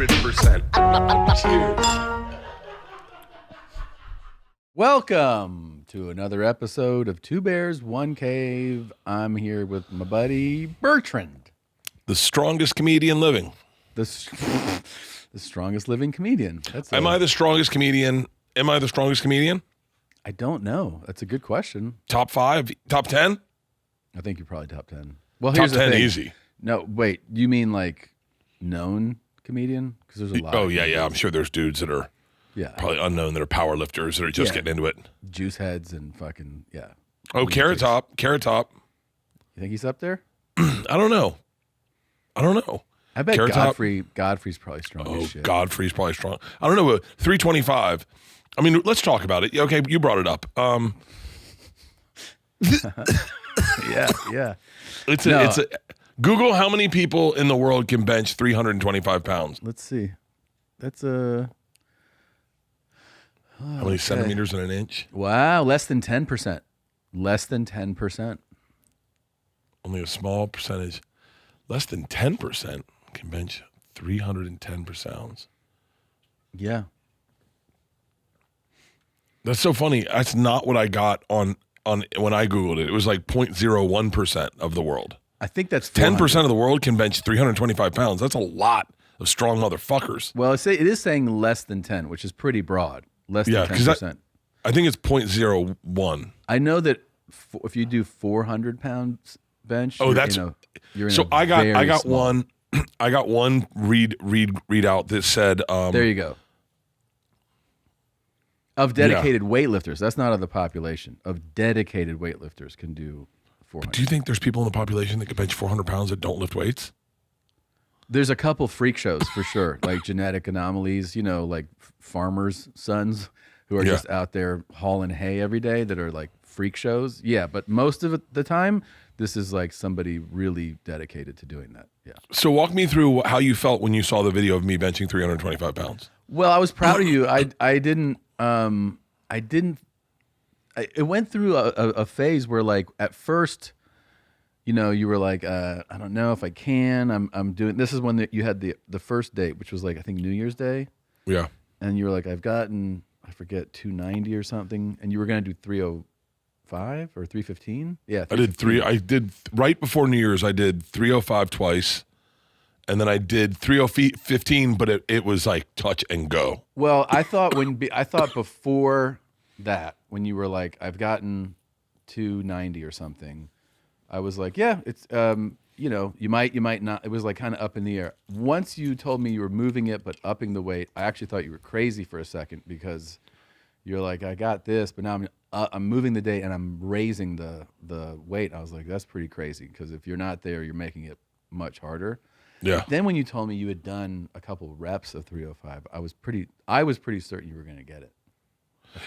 100%. Cheers. Welcome to another episode of Two Bears, One Cave. I'm here with my buddy Bertrand. The strongest comedian living. The strongest living comedian. Am I the strongest comedian? I don't know. That's a good question. Top 5? Top 10? I think you're probably top 10. Well, Top here's 10 the thing. easy. No, wait. You mean like known comedian? Because there's a lot. Oh, yeah. I'm sure there's dudes that are probably unknown that are power lifters that are just getting into it. Juice heads and fucking, Oh, Carrot Top. You think he's up there? I don't know. I bet Carrot Godfrey's probably strong as shit. Godfrey's probably strong. I don't know, but 325. I mean, let's talk about it. Okay, you brought it up. Yeah. It's a Google how many people in the world can bench 325 pounds. Let's see. That's a... How many centimeters in an inch? Wow, less than 10%. Less than 10%. Only a small percentage. Less than 10% can bench 310 pounds. Yeah. That's so funny. That's not what I got on when I Googled it. It was like 0.01% of the world. I think that's 10% of the world can bench 325 pounds. That's a lot of strong motherfuckers. Well, it is saying less than 10, which is pretty broad. Less than 10%. I think it's 0.01. I know that if you do 400 pounds bench, you're so I got one readout that said there you go. Of dedicated weightlifters. That's not of the population. Of dedicated weightlifters can do 400. Do you think there's people in the population that can bench 400 pounds that don't lift weights? There's a couple freak shows for sure, like genetic anomalies, like farmers' sons who are just out there hauling hay every day that are like freak shows. Yeah, but most of the time, this is like somebody really dedicated to doing that. Yeah. So walk me through how you felt when you saw the video of me benching 325 pounds. Well, I was proud of you. It went through a phase where like at first, you were like, I don't know if I can. I'm doing. This is when you had the first date, which was like I think New Year's Day. Yeah. And you were like, I've gotten, I forget, 290 or something, and you were gonna do 305 or 315. Yeah. I did right before New Year's. I did 305 twice, and then I did 315, but it was like touch and go. Well, I thought before that, when you were like, I've gotten 290 or something. I was like, yeah, it's, you might not. It was like kind of up in the air. Once you told me you were moving it, but upping the weight, I actually thought you were crazy for a second because you're like, I got this, but now I'm moving the date and I'm raising the weight. I was like, that's pretty crazy because if you're not there, you're making it much harder. Yeah. Then when you told me you had done a couple reps of 305, I was pretty certain you were going to get it.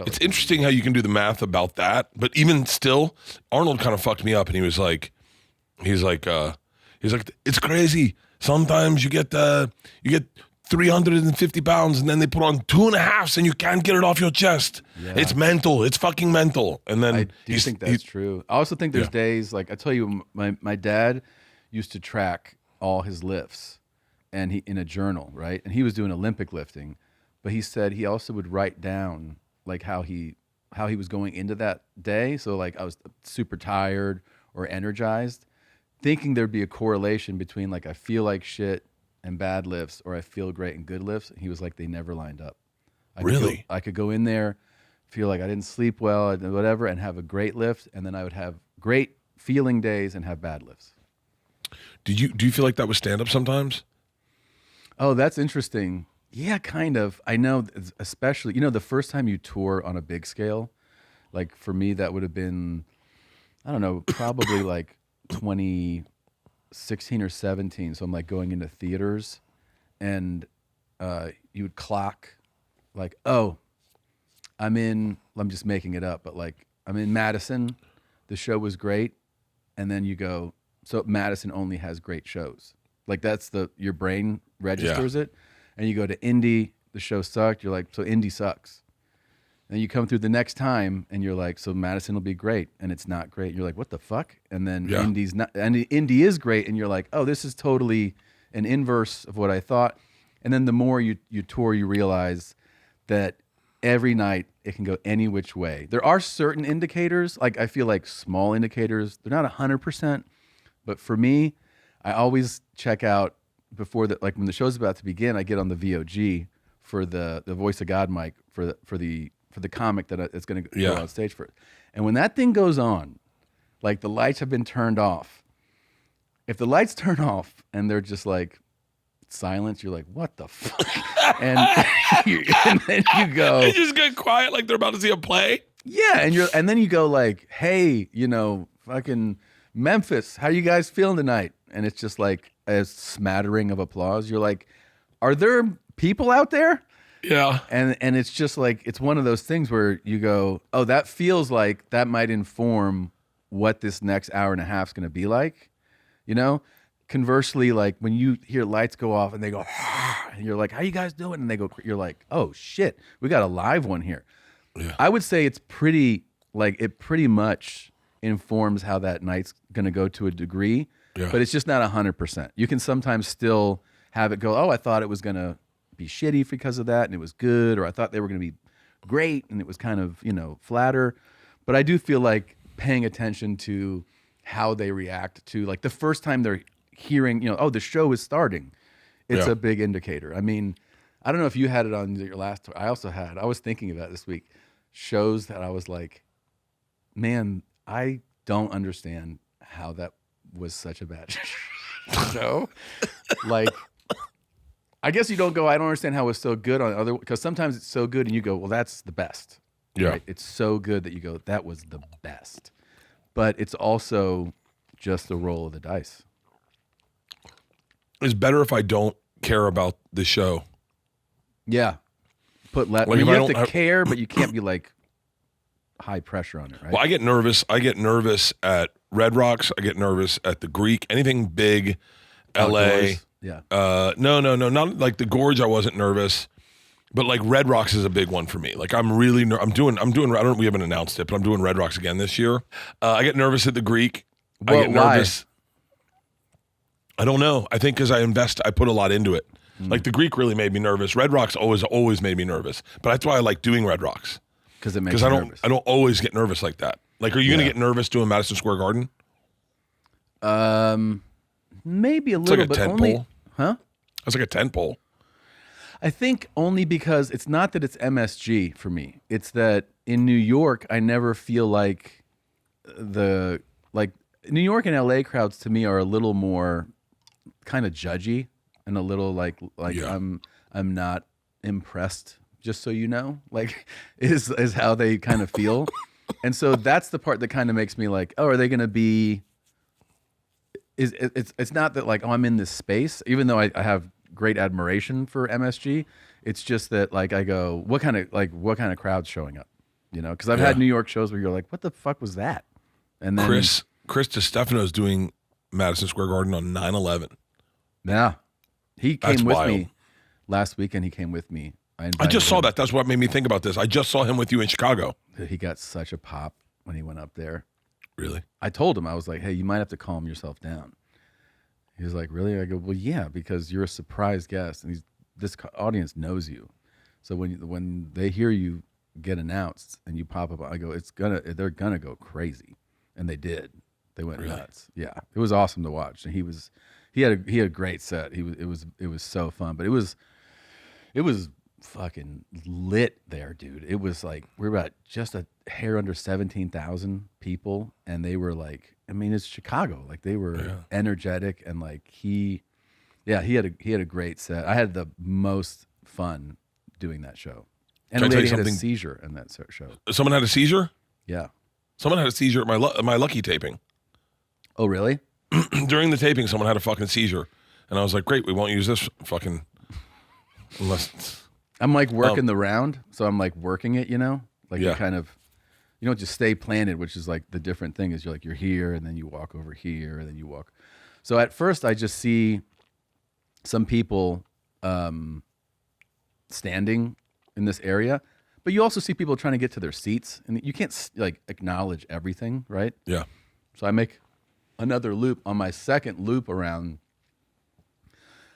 It's interesting how you can do the math about that, but even still, Arnold kind of fucked me up, and he's like, it's crazy. Sometimes you get 350 pounds, and then they put on 2.5s, and you can't get it off your chest. Yeah. It's mental. It's fucking mental. And then I do think that's true. I also think there's days like I tell you, my dad used to track all his lifts, and he in a journal, right? And he was doing Olympic lifting, but he said he also would write down like how he was going into that day. So like I was super tired or energized, thinking there'd be a correlation between like I feel like shit and bad lifts or I feel great and good lifts. He was like, they never lined up. I could go in there, feel like I didn't sleep well, whatever, and have a great lift, and then I would have great feeling days and have bad lifts. Do you feel like that was stand-up sometimes? Oh, that's interesting. Yeah, kind of. I know, especially, the first time you tour on a big scale, like for me, that would have been, I don't know, probably like 2016 or 17. So I'm like going into theaters and you would clock like, oh, I'm just making it up, but like I'm in Madison. The show was great. And then you go, so Madison only has great shows. Like that's your brain registers it. And you go to Indy, the show sucked. You're like, so Indy sucks. And you come through the next time and you're like, so Madison will be great. And it's not great. You're like, what the fuck? And then Indy is great. And you're like, oh, this is totally an inverse of what I thought. And then the more you tour, you realize that every night it can go any which way. There are certain indicators, like I feel like small indicators, they're not 100%, but for me, I always check out before that, like when the show's about to begin, I get on the VOG for the voice of God mic for the comic that it's going to go on stage for. And when that thing goes on, like the lights have been turned off. If the lights turn off and they're just like silence, you're like, what the fuck? and then you go, they just get quiet like they're about to see a play. Yeah, and then you go like, hey, fucking Memphis, how you guys feeling tonight? And it's just like a smattering of applause. You're like, are there people out there? Yeah. And it's just like, it's one of those things where you go, oh, that feels like that might inform what this next hour and a half is going to be like, Conversely, like when you hear lights go off and they go, and you're like, how you guys doing? And they go, you're like, oh shit, we got a live one here. Yeah. I would say it pretty much informs how that night's going to go to a degree, but it's just not 100%. You can sometimes still have it go, oh, I thought it was going to be shitty because of that and it was good, or I thought they were going to be great and it was kind of, flatter. But I do feel like paying attention to how they react to, like, the first time they're hearing, oh, the show is starting, it's a big indicator. I mean, I don't know if you had it on your last tour. I was thinking about this week, shows that I was like, man, I don't understand how that was such a bad show. Like, I guess you don't go, I don't understand how it was so good on other, because sometimes it's so good and you go, well, that's the best. Yeah. Right? It's so good that you go, that was the best. But it's also just the roll of the dice. It's better if I don't care about the show. Yeah. You have to care, but you can't be like high pressure on it, right? Well, I get nervous. I get nervous at Red Rocks. I get nervous at the Greek. Anything big, LA. Yeah. No, not like the Gorge. I wasn't nervous, but like Red Rocks is a big one for me. Like I'm really, we haven't announced it, but I'm doing Red Rocks again this year. I get nervous at the Greek. Well, I get nervous. I don't know. I think because I put a lot into it. Like the Greek really made me nervous. Red Rocks always made me nervous, but that's why I like doing Red Rocks. Because it makes you nervous. I don't always get nervous like that. Like, are you going to get nervous doing Madison Square Garden? Maybe a little, but only. Pole. Huh? That's like a 10 pole. I think only because it's not that it's MSG for me. It's that in New York, I never feel like New York and LA crowds to me are a little more kind of judgy and a little like I'm not impressed, just so you know, like is how they kind of feel. And so that's the part that kind of makes me like, oh, are they going to be it's not that like, oh, I'm in this space, even though I have great admiration for MSG. It's just that like I go, what kind of crowd's showing up, because I've had New York shows where you're like, what the fuck was that? And then Chris DiStefano's doing Madison Square Garden on 9/11. Yeah, he came with me last weekend. He came with me. I just saw that. That's what made me think about this. I just saw him with you in Chicago. He got such a pop when he went up there. Really? I told him, I was like, hey, you might have to calm yourself down. He was like, really? I go, well, yeah, because you're a surprise guest, and this audience knows you. So when they hear you get announced and you pop up, I go, they're gonna go crazy, and they did. They went nuts. Yeah, it was awesome to watch, and he had a great set. It was so fun, but it was fucking lit there, dude. It was like we're about just a hair under 17,000 people, and they were like, I mean, it's Chicago. Like they were energetic, and like he had a great set. I had the most fun doing that show. And a lady had a seizure in that show. Someone had a seizure? Yeah. Someone had a seizure at my Lucky taping. Oh, really? During the taping, someone had a fucking seizure, and I was like, great, we won't use this fucking unless. I'm like working the round, so I'm like working it, like you kind of, you don't just stay planted, which is like the different thing is you're here and then you walk over here and then you walk. So at first I just see some people standing in this area, but you also see people trying to get to their seats, and you can't like acknowledge everything, right? Yeah. So I make another loop. On my second loop around,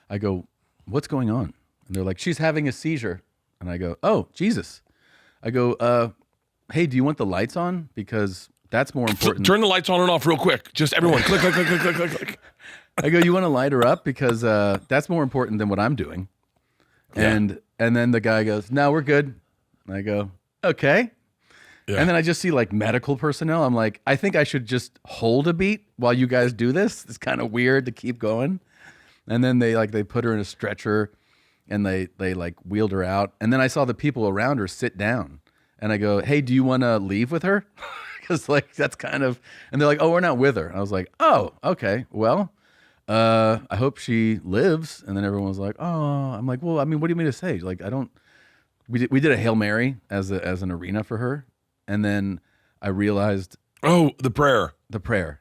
I go, what's going on? And they're like, she's having a seizure. And I go, oh, Jesus. I go, hey, do you want the lights on? Because that's more important. Turn the lights on and off real quick. Just everyone, click, click, click, click, click, click, click. I go, you want to light her up? Because that's more important than what I'm doing. Yeah. And then the guy goes, no, we're good. And I go, okay. Yeah. And then I just see like medical personnel. I'm like, I think I should just hold a beat while you guys do this. It's kind of weird to keep going. And then they put her in a stretcher and they like wheeled her out. And then I saw the people around her sit down. And I go, hey, do you want to leave with her? Because like that's kind of, and they're like, oh, we're not with her. I was like, oh, okay, well, I hope she lives. And then everyone was like, oh, I'm like, well, I mean, what do you mean to say? Like, I don't. We did a Hail Mary as an arena for her, and then I realized, oh, the prayer,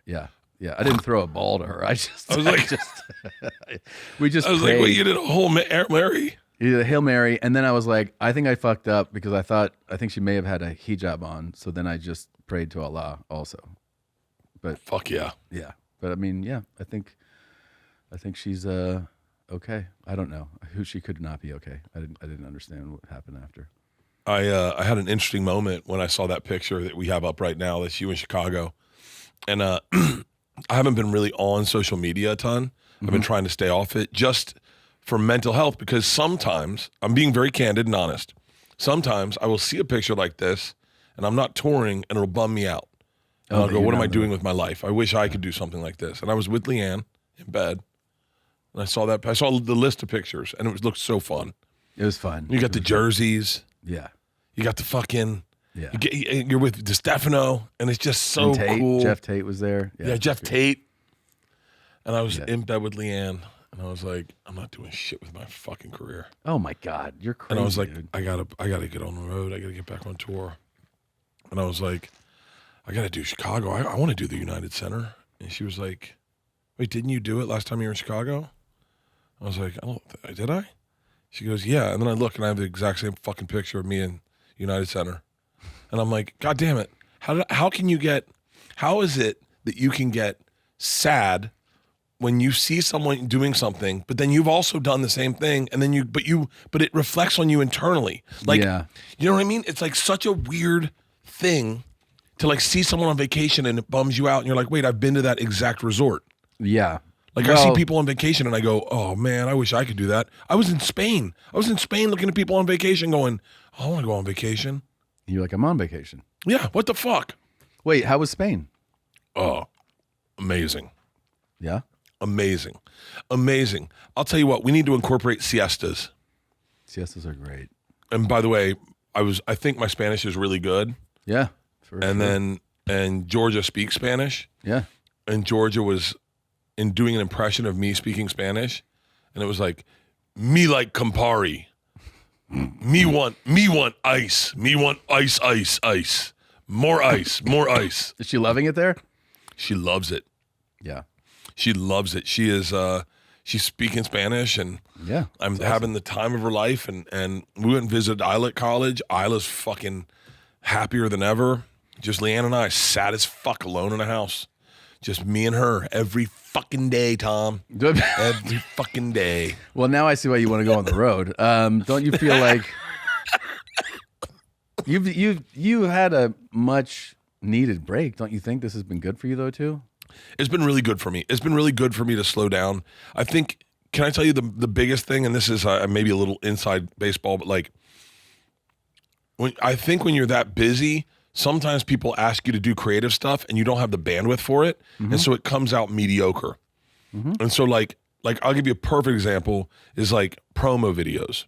yeah. I didn't throw a ball to her. I was like, we just. I was prayed. like, wait, you did a whole Mary? You did a Hail Mary, and then I was like, I think I fucked up because I think she may have had a hijab on, so then I just prayed to Allah also. But fuck yeah. Yeah. But I mean, yeah, I think she's okay. I don't know. She could not be okay. I didn't understand what happened after. I had an interesting moment when I saw that picture that we have up right now. That's you in Chicago. And I haven't been really on social media a ton. I've been trying to stay off it just for mental health, because sometimes, I'm being very candid and honest, sometimes I will see a picture like this and I'm not touring and it'll bum me out. And I'll go, what am I doing with my life? I wish I could do something like this. And I was with Leanne in bed and I saw the list of pictures and it looked so fun. It was fun. You got the jerseys. Yeah. You got the fucking, you're with DeStefano and it's just so cool. Jeff Tate was there. Yeah, Jeff Tate. And I was in bed with Leanne. And I was like, I'm not doing shit with my fucking career. Oh my God, you're crazy. And I was like, dude. I gotta get on the road. I gotta get back on tour. And I was like, I gotta do Chicago. I want to do the United Center. And she was like, wait, didn't you do it last time you were in Chicago? I was like, did I? She goes, yeah. And then I look and I have the exact same fucking picture of me in United Center. And I'm like, God damn it. How is it that you can get sad when you see someone doing something, but then you've also done the same thing, and then but it reflects on you internally. Like, you know what I mean? It's like such a weird thing to like see someone on vacation and it bums you out, and you're like, wait, I've been to that exact resort. Yeah. Like, I see people on vacation and I go, oh man, I wish I could do that. I was in Spain looking at people on vacation going, oh, I want to go on vacation. You're like, I'm on vacation. Yeah, what the fuck? Wait, how was Spain? Oh, amazing. Yeah? Amazing. I'll tell you what, we need to incorporate siestas. Siestas are great. And by the way, I think my Spanish is really good. Yeah. And Georgia speaks Spanish. Yeah. And Georgia was doing an impression of me speaking Spanish. And it was like, me like Campari. Me want ice. Me want ice. More ice. Is she loving it there? She loves it. Yeah. She loves it. She is she's speaking Spanish and I'm having the time of her life, and we went and visited Isla at college. Isla's fucking happier than ever. Just Leanne and I sat as fuck alone in a house. Just me and her every fucking day, Tom. Every fucking day. Well, now I see why you want to go on the road. Don't you feel like you had a much needed break? Don't you think this has been good for you though too? It's been really good for me. It's been really good for me to slow down. I think, can I tell you the biggest thing, and this is maybe a little inside baseball, but like, when you're that busy, sometimes people ask you to do creative stuff and you don't have the bandwidth for it. And so it comes out mediocre. And so like I'll give you a perfect example is like promo videos.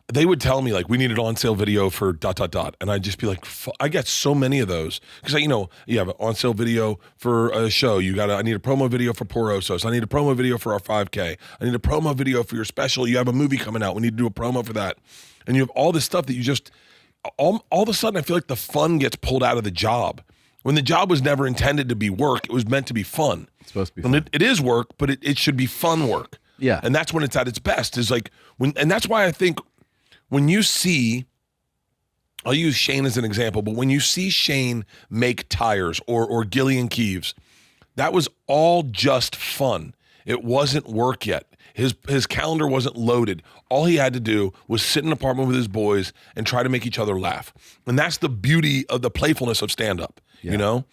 They would tell me like, we need an on sale video for ... And I'd just be like, I get so many of those. Cause you have an on sale video for a show. I need a promo video for Porosos. I need a promo video for our 5K. I need a promo video for your special. You have a movie coming out. We need to do a promo for that. And you have all this stuff that you just, all of a sudden I feel like the fun gets pulled out of the job. When the job was never intended to be work, it was meant to be fun. It's supposed to be fun. And it is work, but it should be fun work. Yeah. And that's when it's at its best, is like and that's why I think when you see, I'll use Shane as an example, but when you see Shane make tires or Gillian Keeves, that was all just fun. It wasn't work yet. His calendar wasn't loaded. All he had to do was sit in an apartment with his boys and try to make each other laugh. And that's the beauty of the playfulness of stand-up, you know?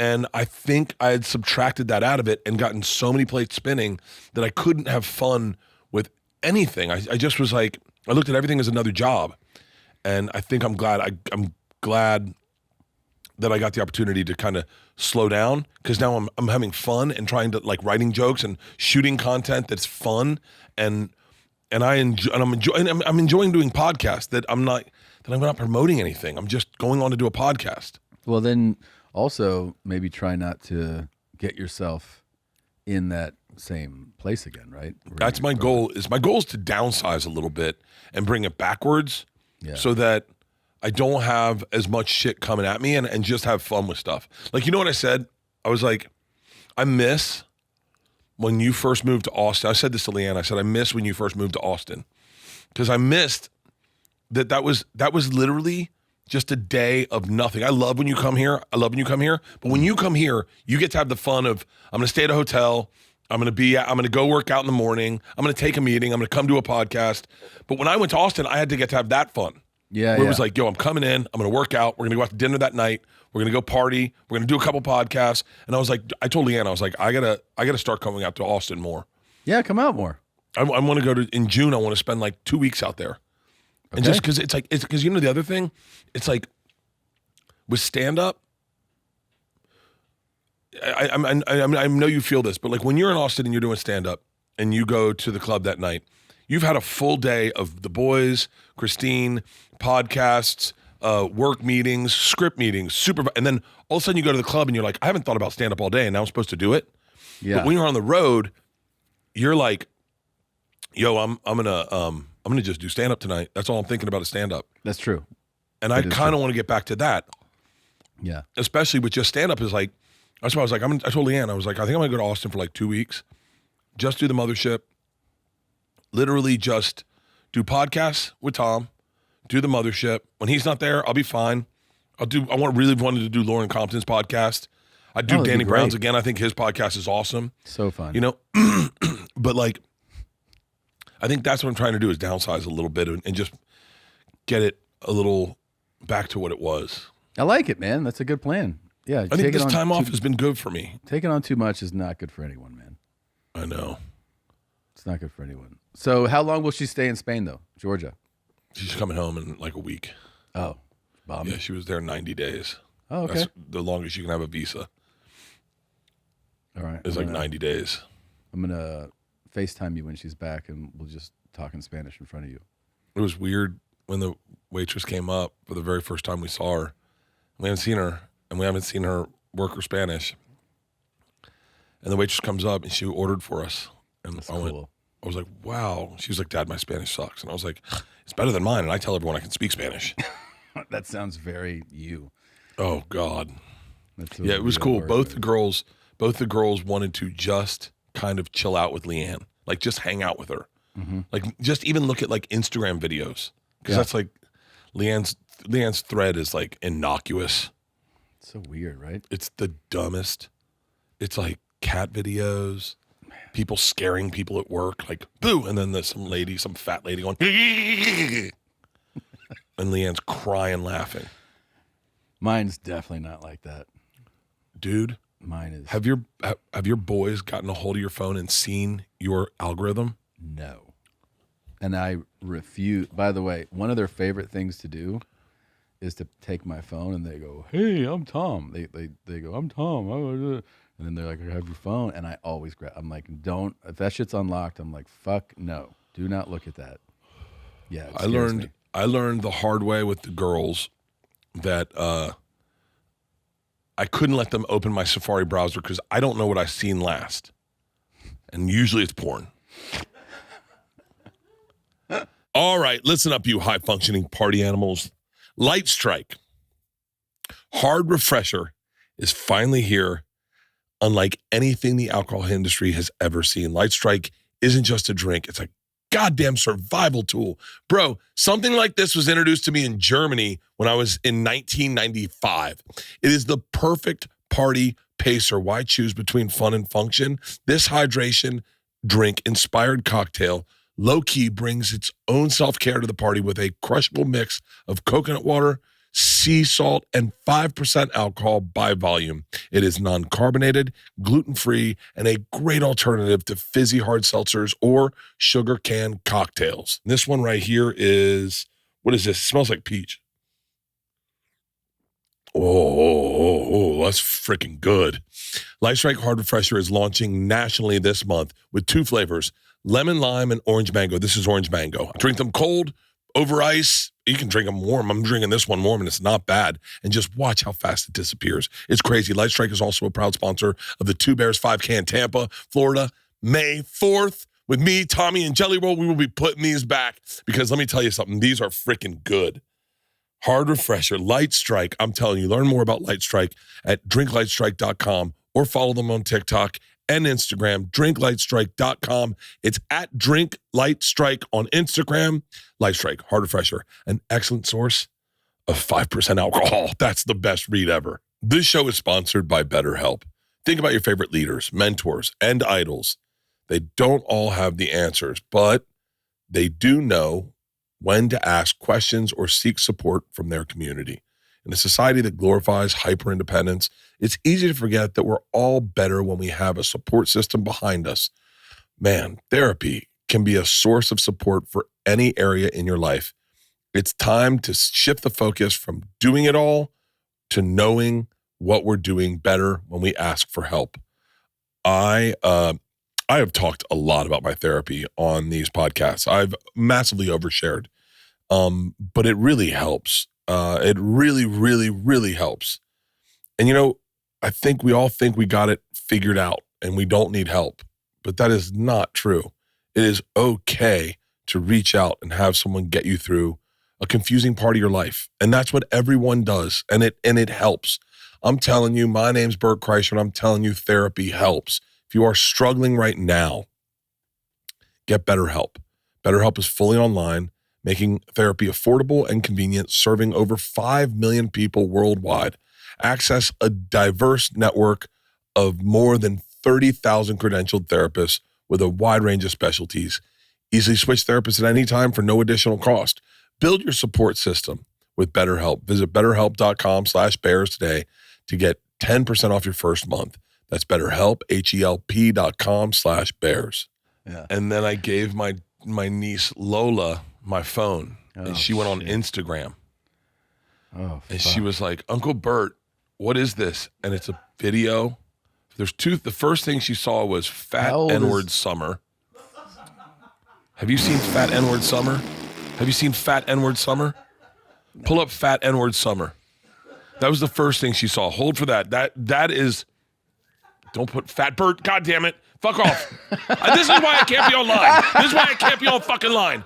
And I think I had subtracted that out of it and gotten so many plates spinning that I couldn't have fun with anything. I just was like, I looked at everything as another job. And I think I'm glad that I got the opportunity to kind of slow down, because now I'm having fun and trying to, like, writing jokes and shooting content that's fun, and I'm enjoying doing podcasts that I'm not promoting anything. I'm just going on to do a podcast. Well, then also maybe try not to get yourself in that same place again, right? That's my goal. My goal is to downsize a little bit and bring it backwards, so that I don't have as much shit coming at me and just have fun with stuff. Like, you know what I said? I was like, I miss when you first moved to Austin. I said this to Leanne. I said, I miss when you first moved to Austin, because I missed that was literally just a day of nothing. I love when you come here. But when you come here, you get to have the fun of, I'm going to stay at a hotel. I'm going to go work out in the morning. I'm going to take a meeting. I'm going to come do a podcast. But when I went to Austin, I had to get to have that fun. Yeah, where it was like, yo, I'm coming in. I'm going to work out. We're going to go out to dinner that night. We're going to go party. We're going to do a couple podcasts. And I was like, I told Leanne, I was like, I gotta start coming out to Austin more. Yeah, come out more. I want to go to, in June, I want to spend like 2 weeks out there. And just because it's because, you know, the other thing, it's like with stand-up, I know you feel this, but like when you're in Austin and you're doing stand-up and you go to the club that night, you've had a full day of the boys, Christine, podcasts, work meetings, script meetings, and then all of a sudden you go to the club and you're like, I haven't thought about stand-up all day and now I'm supposed to do it. Yeah. But when you're on the road, you're like, yo, I'm gonna just do stand-up tonight. That's all I'm thinking about is stand-up. That's true. And I kind of want to get back to that. Yeah. Especially with just stand-up is like, that's why I was like, I told Leanne, I was like, I think I'm gonna go to Austin for like 2 weeks, just do the mothership, literally just do podcasts with Tom, do the mothership. When he's not there, I'll be fine. Really wanted to do Lauren Compton's podcast. I'd do Danny Brown's again. I think his podcast is awesome. So fun. You know, but like, I think that's what I'm trying to do is downsize a little bit and just get it a little back to what it was. I like it, man. That's a good plan. Yeah. I think this time off has been good for me. Taking on too much is not good for anyone, man. I know. It's not good for anyone. So how long will she stay in Spain, though? Georgia? She's coming home in like a week. Oh, bomb. Yeah, she was there 90 days. Oh, okay. That's the longest you can have a visa. All right. It's like 90 days. I'm going to FaceTime you when she's back, and we'll just talk in Spanish in front of you. It was weird when the waitress came up for the very first time we saw her. We haven't seen her, and we haven't seen her work her Spanish. And the waitress comes up, and she ordered for us. And That's I cool. was like, wow. She was like, Dad, my Spanish sucks. And I was like, it's better than mine. And I tell everyone I can speak Spanish. That sounds very you. Oh, God. Yeah, it was cool. Both the girls wanted to just kind of chill out with Leanne, like just hang out with her, like just even look at like Instagram videos, because that's like Leanne's thread is like innocuous. It's so weird, right? It's the dumbest. It's like cat videos, people scaring people at work, like boo, and then there's some fat lady going, and Leanne's crying laughing. Mine's definitely not like that, dude. Mine is. Have your boys gotten a hold of your phone and seen your algorithm? No. And I refuse. By the way, one of their favorite things to do is to take my phone and they go, "Hey, I'm Tom." They go, "I'm Tom." And then they're like, "I have your phone." And I always grab. I'm like, "Don't." If that shit's unlocked, I'm like, "Fuck no. Do not look at that." Yeah. I learned the hard way with the girls that I couldn't let them open my Safari browser because I don't know what I've seen last. And usually it's porn. All right, listen up, you high-functioning party animals. Light Strike Hard Refresher is finally here, unlike anything the alcohol industry has ever seen. Light Strike isn't just a drink. It's a goddamn survival tool. Bro, something like this was introduced to me in Germany when I was in 1995. It is the perfect party pacer. Why choose between fun and function? This hydration drink inspired cocktail. Low Key brings its own self-care to the party with a crushable mix of coconut water, sea salt, and 5% alcohol by volume. It is non-carbonated, gluten-free, and a great alternative to fizzy hard seltzers or sugar can cocktails. This one right here is, what is this? It smells like peach. Oh, that's freaking good. Light Strike Hard Refresher is launching nationally this month with 2 flavors, lemon lime and orange mango. This is orange mango. Drink them cold, over ice. You can drink them warm. I'm drinking this one warm, and it's not bad. And just watch how fast it disappears. It's crazy. Light Strike is also a proud sponsor of the Two Bears 5K in Tampa, Florida, May 4th. With me, Tommy, and Jelly Roll, we will be putting these back because let me tell you something. These are freaking good. Hard Refresher, Light Strike. I'm telling you, learn more about Light Strike at drinklightstrike.com or follow them on TikTok and Instagram, drinklightstrike.com. It's at drinklightstrike on Instagram. Light Strike, Hard Refresher, an excellent source of 5% alcohol. That's the best read ever. This show is sponsored by BetterHelp. Think about your favorite leaders, mentors, and idols. They don't all have the answers, but they do know when to ask questions or seek support from their community. In a society that glorifies hyper-independence, it's easy to forget that we're all better when we have a support system behind us. Man, therapy can be a source of support for any area in your life. It's time to shift the focus from doing it all to knowing what we're doing better when we ask for help. I have talked a lot about my therapy on these podcasts. I've massively overshared, but it really helps. It really, really, really helps. And, you know, I think we all think we got it figured out and we don't need help, but that is not true. It is okay to reach out and have someone get you through a confusing part of your life. And that's what everyone does. And it helps. I'm telling you, my name's Bert Kreischer, and I'm telling you, therapy helps. If you are struggling right now, get BetterHelp. BetterHelp is fully online, making therapy affordable and convenient, serving over 5 million people worldwide. Access a diverse network of more than 30,000 credentialed therapists with a wide range of specialties. Easily switch therapists at any time for no additional cost. Build your support system with BetterHelp. Visit betterhelp.com/bears today to get 10% off your first month. That's BetterHelp, HELP.com/bears. Yeah. And then I gave my niece Lola my phone, and she went on shit. Instagram. Oh, and she was like, Uncle Bert, what is this? And it's a video. There's two. The first thing she saw was Fat N-word Summer. Have you seen Fat N-word Summer? Have you seen Fat N-word Summer? Pull up Fat N-word Summer. That was the first thing she saw. Hold for that. That is. Don't put Fat Bert. God damn it. Fuck off. This is why I can't be online. This is why I can't be on fucking line.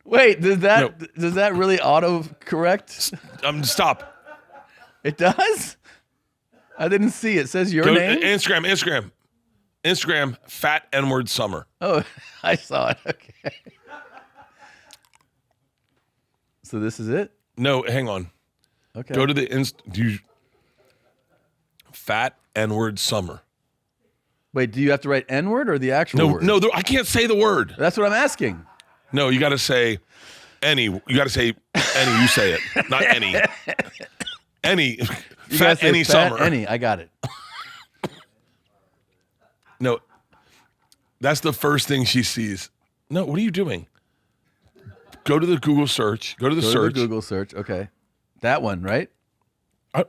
Wait, does that really auto correct? Stop. It does? I didn't see it. It says your name? Instagram, Fat N-word Summer. Oh, I saw it. Okay. So this is it? No, hang on. Okay. Go to the Fat N-word Summer. Wait, do you have to write N-word or the actual word? No, I can't say the word. That's what I'm asking. No, you got to say any. You got to say any. You say it, not any. Any. Fat any summer. Any. I got it. No, that's the first thing she sees. No, what are you doing? Go to the Google search. Go to the Google search. Okay, that one, right?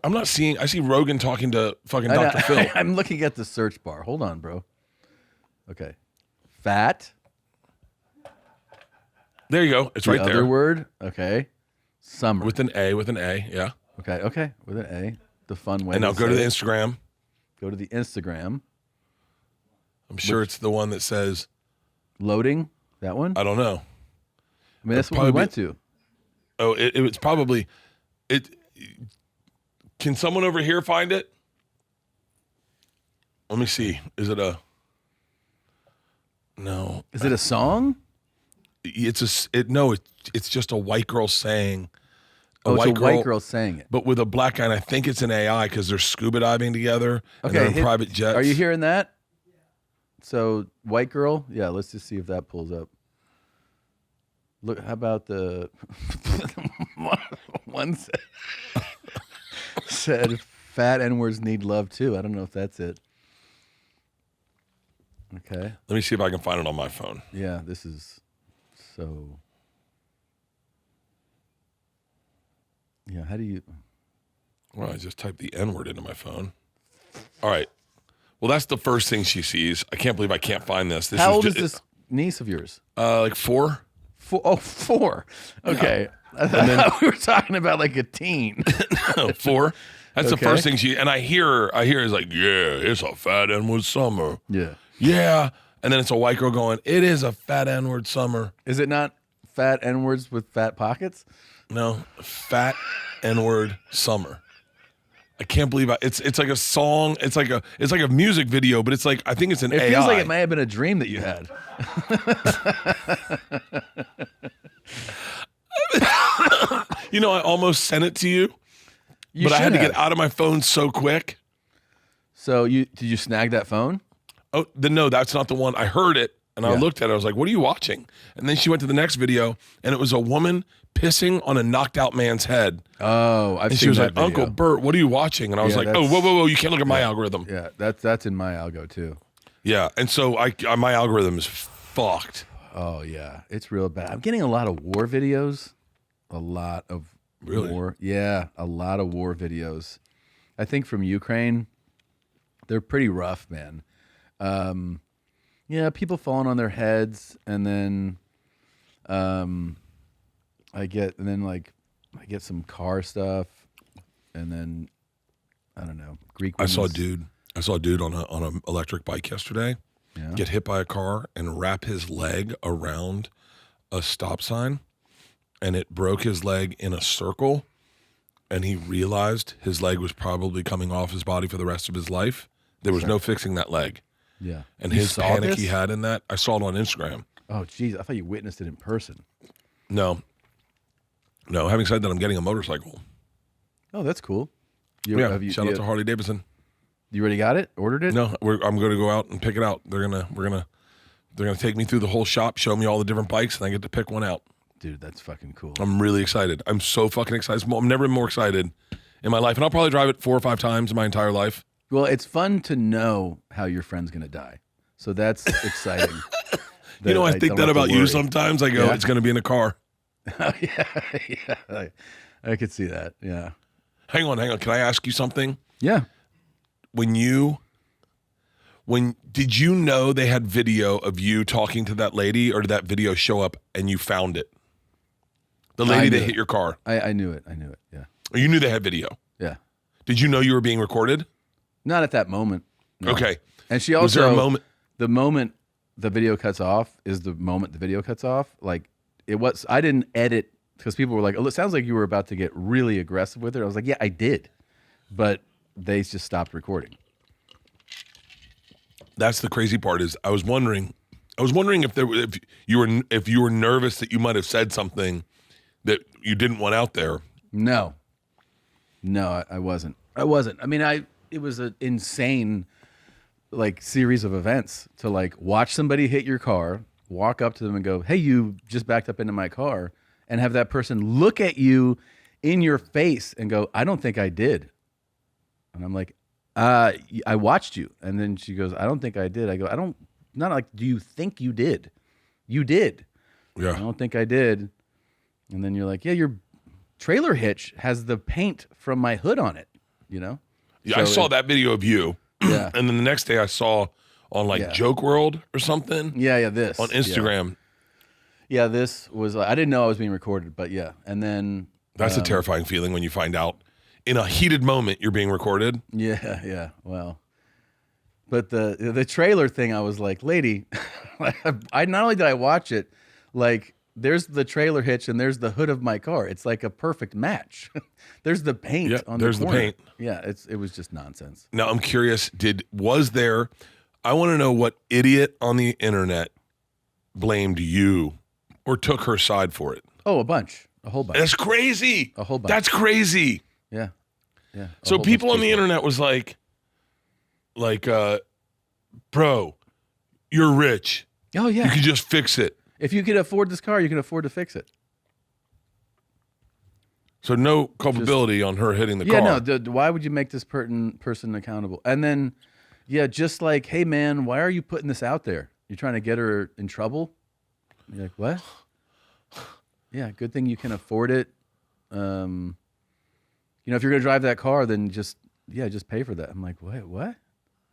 I'm not seeing. I see Rogan talking to fucking Dr. Phil. I'm looking at the search bar. Hold on, bro. Okay, fat. There you go. It's right there. The other word. Okay, summer with an A. Yeah. Okay, with an A. The fun way. And now go to the Instagram. Go to the Instagram. I'm sure it's the one that says loading. That one. I don't know. I mean, that's what we went to. Oh, it's probably it. Can someone over here find it? Let me see. Is it a? No. Is it a song? It's just a white girl saying. It's a white girl saying it, but with a black guy. And I think it's an AI because they're scuba diving together. Okay, and they're in private jets. Are you hearing that? So white girl, yeah. Let's just see if that pulls up. Look, how about the one said fat N-words need love too. I don't know if that's it. Okay. Let me see if I can find it on my phone. Yeah, this is so. Yeah, how do you? Well, I just typed the N-word into my phone. All right. Well, that's the first thing she sees. I can't believe I can't find this. How old is this niece of yours? Like 4. 4. Okay. Yeah. Thought we were talking about like a teen. No, 4. That's the first thing and I hear is like, yeah, it's a fat N-word summer. Yeah. Yeah. And then it's a white girl going, it is a fat N-word summer. Is it not fat N-words with fat pockets? No, fat N-word summer. I can't believe it's like a song. It's like a music video, but it's like I think it's an AI. It feels like it may have been a dream that you had. You know, I almost sent it to you, but I had to get out of my phone so quick. So did you snag that phone? Oh, no, that's not the one. I heard it and I looked at it. I was like, "What are you watching?" And then she went to the next video, and it was a woman pissing on a knocked out man's head. Oh, I've seen that. She was like, video. "Uncle Bert, what are you watching?" And I was like, "Oh, whoa, you can't look at my algorithm." Yeah, that's in my algo too. Yeah, and so my algorithm is fucked. Oh yeah, it's real bad. I'm getting a lot of war videos. A lot of war. Yeah, a lot of war videos. I think from Ukraine, they're pretty rough, man. Yeah, people falling on their heads, and then I get some car stuff, and then I don't know, Greek. I saw a dude on an electric bike yesterday get hit by a car and wrap his leg around a stop sign, and it broke his leg in a circle, and he realized his leg was probably coming off his body for the rest of his life. There was no fixing that leg. Yeah. And his panic he had in that, I saw it on Instagram. Oh, geez. I thought you witnessed it in person. No. Having said that, I'm getting a motorcycle. Oh, that's cool. Shout out to Harley Davidson. You already got it? Ordered it? No, I'm going to go out and pick it out. We're gonna take me through the whole shop, show me all the different bikes, and I get to pick one out. Dude, that's fucking cool. I'm really excited. I'm so fucking excited. I'm never been more excited in my life, and I'll probably drive it 4 or 5 times in my entire life. Well, it's fun to know how your friend's going to die. So that's exciting. You know, I think that about you sometimes. I go, it's going to be in a car. Oh, yeah. I could see that. Yeah. Hang on. Can I ask you something? Yeah. Did you know they had video of you talking to that lady, or did that video show up and you found it? The lady that hit your car. I knew it. Yeah. Or you knew they had video? Yeah. Did you know you were being recorded? Not at that moment. No. Okay. And she also, was there a moment? The moment the video cuts off is the moment the video cuts off. Like I didn't edit because people were like, oh, it sounds like you were about to get really aggressive with it. I was like, yeah, I did. But they just stopped recording. That's the crazy part is I was wondering if you were nervous that you might have said something that you didn't want out there. No, I wasn't. I mean, it was an insane like series of events to like watch somebody hit your car, walk up to them and go, "Hey, you just backed up into my car," and have that person look at you in your face and go, "I don't think I did." And I'm like, I watched you. And then she goes, "I don't think I did." I go, not like, "Do you think you did?" You did. Yeah. "I don't think I did." And then you're like, "Yeah, your trailer hitch has the paint from my hood on it," you know? Yeah, so I saw that video of you. Yeah. And then the next day I saw on Joke World or something. Yeah, this. On Instagram. Yeah, this was, I didn't know I was being recorded, but yeah. And then. That's a terrifying feeling when you find out in a heated moment you're being recorded. Yeah. Well, but the trailer thing, I was like, lady, I not only did I watch it, like, there's the trailer hitch and there's the hood of my car. It's like a perfect match. There's the paint on the corner. There's the paint. Yeah, it was just nonsense. Now I'm curious, I want to know what idiot on the internet blamed you or took her side for it. Oh, a whole bunch. That's crazy. A whole bunch. That's crazy. Yeah. So people on the internet was like, bro, You're rich. Oh, yeah. You can just fix it. If you can afford this car, you can afford to fix it. So no culpability on her hitting the car. Yeah, no. Why would you make this person accountable? And then, yeah, just like, hey, man, why are you putting this out there? You're trying to get her in trouble? You're like, what? Yeah, good thing you can afford it. If you're going to drive that car, then just pay for that. I'm like, what?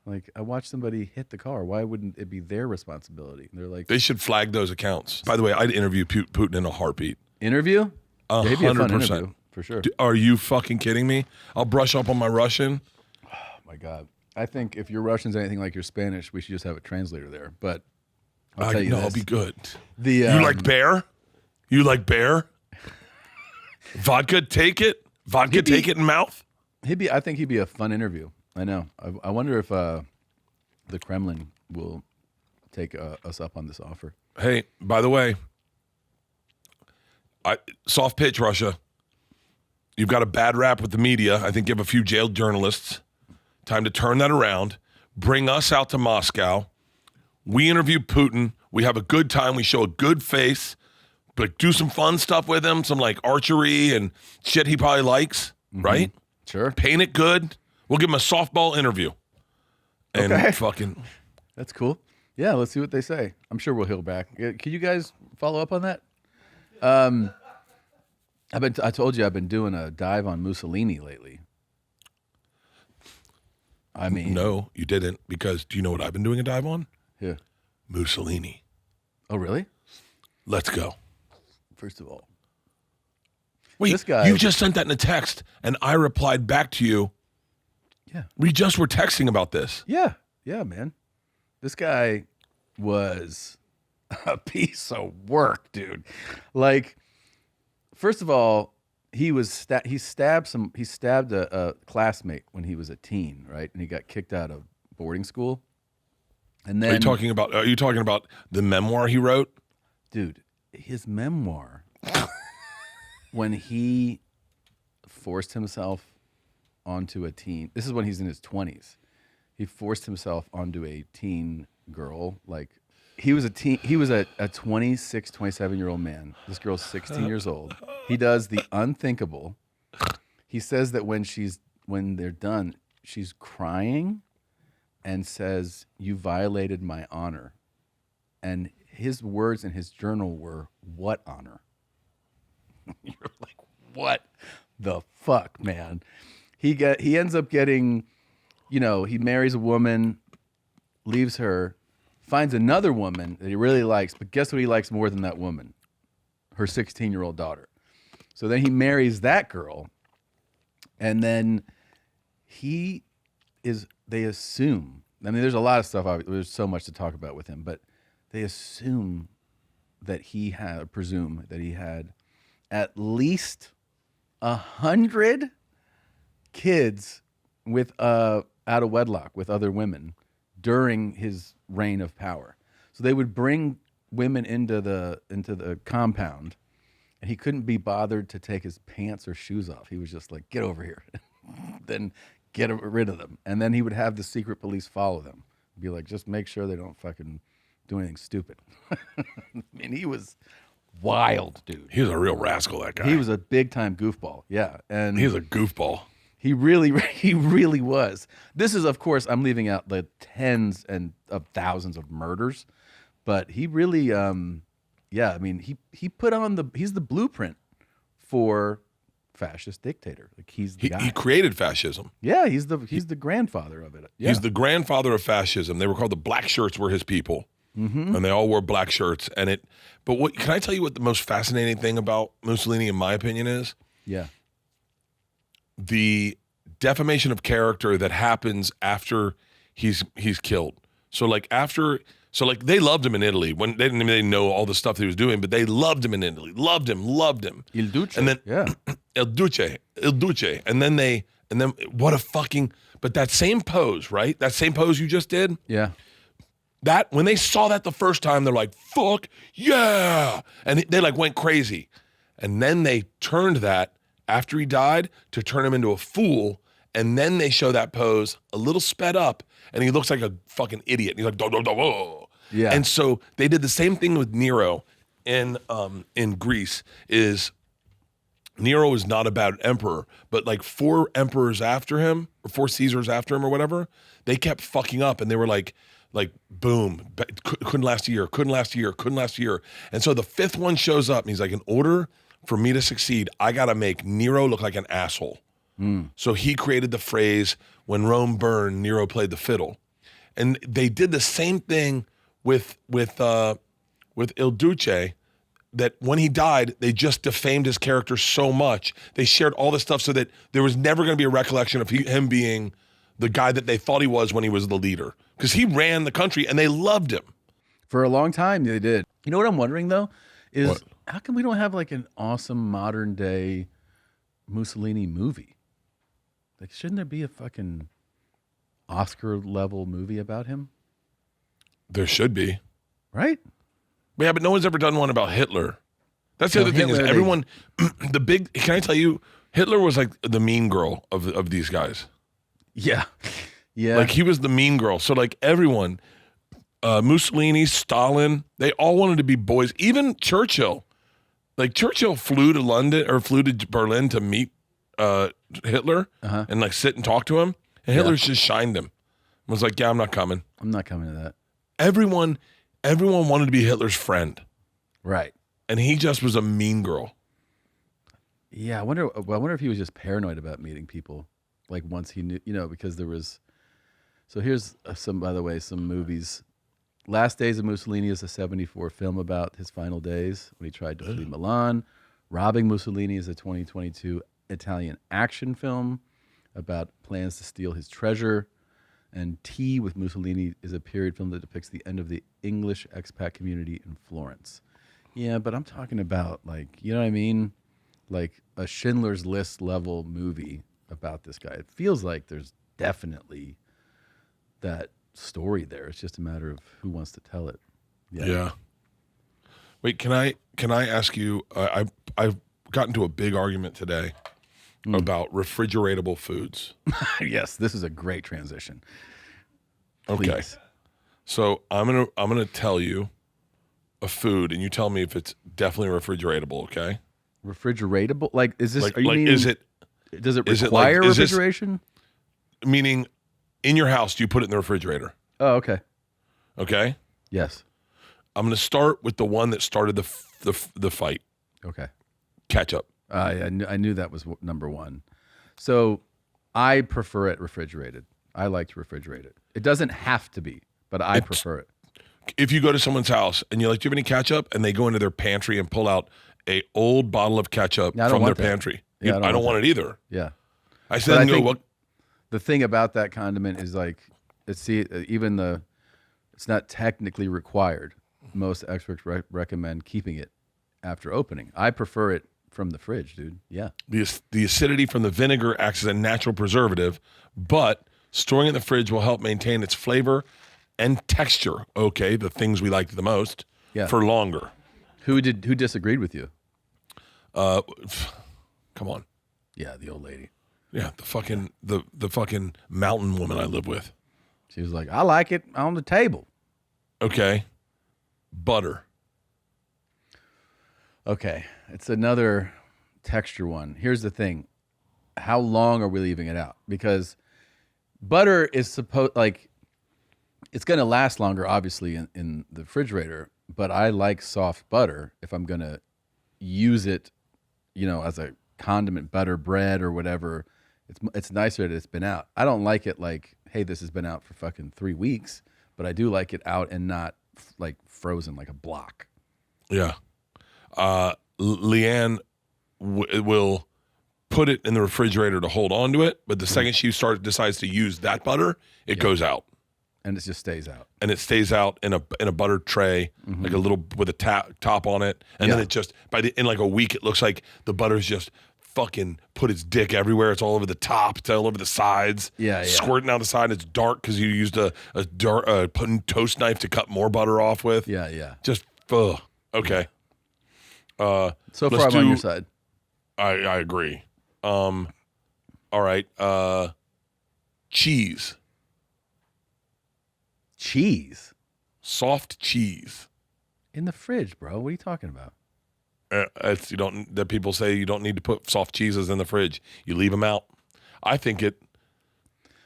Like, I watched somebody hit the car. Why wouldn't it be their responsibility? And they're like, they should flag those accounts. By the way, I'd interview Putin in a heartbeat. Interview? 100%. Maybe a fun interview, for sure. Are you fucking kidding me? I'll brush up on my Russian. Oh, my God. I think if your Russian's anything like your Spanish, we should just have a translator there. But I'll tell you this. I'll be good. You like bear? You like bear? Vodka, take it? Vodka, take it in mouth? I think he'd be a fun interview. I know. I wonder if the Kremlin will take us up on this offer. Hey, by the way, soft pitch, Russia. You've got a bad rap with the media. I think you have a few jailed journalists. Time to turn that around. Bring us out to Moscow. We interview Putin. We have a good time. We show a good face. But do some fun stuff with him. Some like archery and shit he probably likes, right? Sure. Paint it good. We'll give him a softball interview. And fucking. That's cool. Yeah, let's see what they say. I'm sure we'll heal back. Can you guys follow up on that? I told you I've been doing a dive on Mussolini lately. I mean, no, you didn't, because do you know what I've been doing a dive on? Yeah. Mussolini. Oh, really? Let's go. First of all, wait, this guy, you just sent that in a text, and I replied back to you. Yeah. We just were texting about this. Yeah, man. This guy was a piece of work, dude. Like, first of all, he stabbed a classmate when he was a teen, right? And he got kicked out of boarding school. And then Are you talking about the memoir he wrote? Dude, his memoir, when he forced himself onto a teen, this is when he's in his 20s. He forced himself onto a teen girl. Like, he was a 26, 27-year-old man. This girl's 16 years old. He does the unthinkable. He says that when they're done, she's crying and says, "You violated my honor." And his words in his journal were, "What honor?" You're like, what the fuck, man? He ends up getting, he marries a woman, leaves her, finds another woman that he really likes, but guess what he likes more than that woman? Her 16-year-old daughter. So then he marries that girl, and then they assume, I mean, there's a lot of stuff, there's so much to talk about with him, but they presume that he had at least 100 kids with out of wedlock with other women during his reign of power. So they would bring women into the compound, and he couldn't be bothered to take his pants or shoes off. He was just like, "Get over here," then get rid of them, and then he would have the secret police follow them, be like, "Just make sure they don't fucking do anything stupid." I mean, he was wild, dude. He was a real rascal, that guy. He was a big time goofball. Yeah. And he was a goofball. He really was. This is, of course, I'm leaving out the tens and of thousands of murders, but he really, I mean, he put on he's the blueprint for fascist dictator. Like, he's the guy. He created fascism. Yeah, he's the grandfather of it. Yeah. He's the grandfather of fascism. They were called the black shirts were his people. Mm-hmm. And they all wore black shirts. But what can I tell you what the most fascinating thing about Mussolini, in my opinion, is? Yeah. The defamation of character that happens after he's killed. So they loved him in Italy when they didn't even know all the stuff that he was doing, but they loved him in Italy. Loved him. Il Duce. And then yeah. Il Duce. And then what a fucking, but that same pose, right? That same pose you just did? Yeah. That, when they saw that the first time, they're like, "Fuck yeah!" And they like went crazy. And then they turned that after he died to turn him into a fool. And then they show that pose a little sped up, and he looks like a fucking idiot. And he's like, "Do, do, do, whoa." Yeah. And so they did the same thing with Nero in Greece. Is Nero is not a bad emperor, but like 4 emperors after him, or 4 Caesars after him, or whatever, they kept fucking up, and they were like boom, couldn't last a year, couldn't last a year, couldn't last a year. And so the 5th one shows up, and he's like, in order for me to succeed, I got to make Nero look like an asshole. So he created the phrase, when Rome burned, Nero played the fiddle. And they did the same thing with Il Duce, that when he died, they just defamed his character so much. They shared all this stuff so that there was never going to be a recollection of him being the guy that they thought he was when he was the leader. Because he ran the country and they loved him. For a long time, they did. You know what I'm wondering, though? Is What? how come we don't have like an awesome modern day Mussolini movie? Like, shouldn't there be a fucking Oscar level movie about him? There should be. Right? Yeah, but no one's ever done one about Hitler. That's the No, other thing, is Hitler, everyone, can I tell you, Hitler was like the mean girl of these guys. Yeah. Yeah. Like, he was the mean girl. So like everyone, Mussolini, Stalin, they all wanted to be boys. Even Churchill. Like, Churchill flew to Berlin to meet Hitler and like sit and talk to him. And Hitler just shined him. Was like, yeah, I'm not coming. I'm not coming to that. Everyone wanted to be Hitler's friend. Right. And he just was a mean girl. Yeah, I wonder if he was just paranoid about meeting people. Like, once he knew, because there was. So here's some movies. Last Days of Mussolini is a 1974 film about his final days when he tried to flee Milan. Robbing Mussolini is a 2022 Italian action film about plans to steal his treasure. And Tea with Mussolini is a period film that depicts the end of the English expat community in Florence. Yeah, but I'm talking about, like, you know what I mean? Like a Schindler's List level movie about this guy. It feels like there's definitely that story there. It's just a matter of who wants to tell it. Yeah. Wait, can I ask you? I've gotten into a big argument today about refrigeratable foods. Yes, this is a great transition. Okay, Please. so I'm gonna tell you a food, and you tell me if it's definitely refrigeratable. Okay. Refrigeratable? Like, is this? Like, are you meaning? is it? Does it is it like- require is this- refrigeration? Meaning, in your house, do you put it in the refrigerator? Oh, okay. Okay. Yes. I'm gonna start with the one that started the fight. Okay. Ketchup. I knew that was number one. So I prefer it refrigerated. I like to refrigerate it. It doesn't have to be, but I prefer it. If you go to someone's house and you're like, do you have any ketchup? And they go into their pantry and pull out a old bottle of ketchup Yeah, I don't from their want that. pantry. Yeah, I don't want it either. Yeah. I said, I no, think what? the thing about that condiment is, like, it's not technically required. Most experts recommend keeping it after opening. I prefer it from the fridge, dude. Yeah. The acidity from the vinegar acts as a natural preservative, but storing it in the fridge will help maintain its flavor and texture. Okay, the things we like the most for longer. Who disagreed with you? Come on. Yeah, the old lady. Yeah, the fucking mountain woman I live with. She was like, I like it on the table. Okay. Butter. Okay, it's another texture one. Here's the thing. How long are we leaving it out? Because butter is it's going to last longer, obviously, in the refrigerator, but I like soft butter if I'm going to use it, as a condiment, butter, bread, or whatever. It's nicer that it's been out. I don't like it like, hey, this has been out for fucking 3 weeks, but I do like it out and not like frozen like a block. Yeah. Leanne will put it in the refrigerator to hold on to it, but the second she decides to use that butter, it goes out. And it just stays out. And it stays out in a buttered tray, like a little with a top on it, and then it just in like a week it looks like the butter's just fucking put its dick everywhere. It's all over the top, it's all over the sides, squirting out the side. It's dark because you used a toast knife to cut more butter off with. Yeah. Just okay. So far, I'm on your side. I agree. All right. Cheese. Cheese. Soft cheese. In the fridge, bro. What are you talking about? That people say you don't need to put soft cheeses in the fridge. You leave them out. I think it.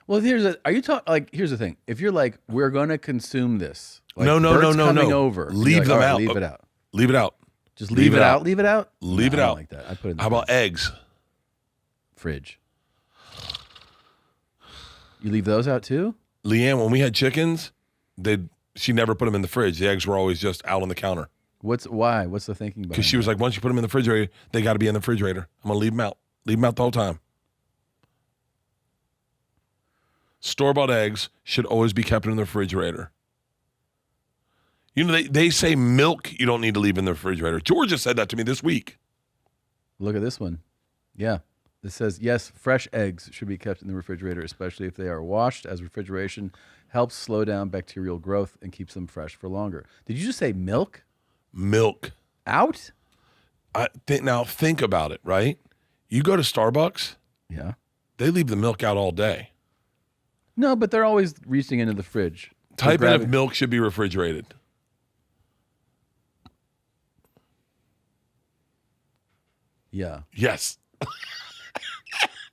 Well, here's the thing. If you're like, we're gonna consume this. Like, No. coming over. Leave like, them out. Leave it out. Leave it out. Just leave it out. Leave it out. Leave it I don't out. like that. I put it in the How about eggs? fridge. You leave those out too? Leanne, when we had chickens, she never put them in the fridge. The eggs were always just out on the counter. Why? What's the thinking behind? Because she was like, once you put them in the refrigerator, they got to be in the refrigerator. I'm gonna leave them out. Leave them out the whole time. Store-bought eggs should always be kept in the refrigerator. You know, they say milk you don't need to leave in the refrigerator. Georgia said that to me this week. Look at this one. Yeah. It says, yes, fresh eggs should be kept in the refrigerator, especially if they are washed, as refrigeration helps slow down bacterial growth and keeps them fresh for longer. Did you just say milk? Milk. Out? Now think about it, right? You go to Starbucks, Yeah. they leave the milk out all day. No, but they're always reaching into the fridge. Type in if milk should be refrigerated. Yeah. Yes.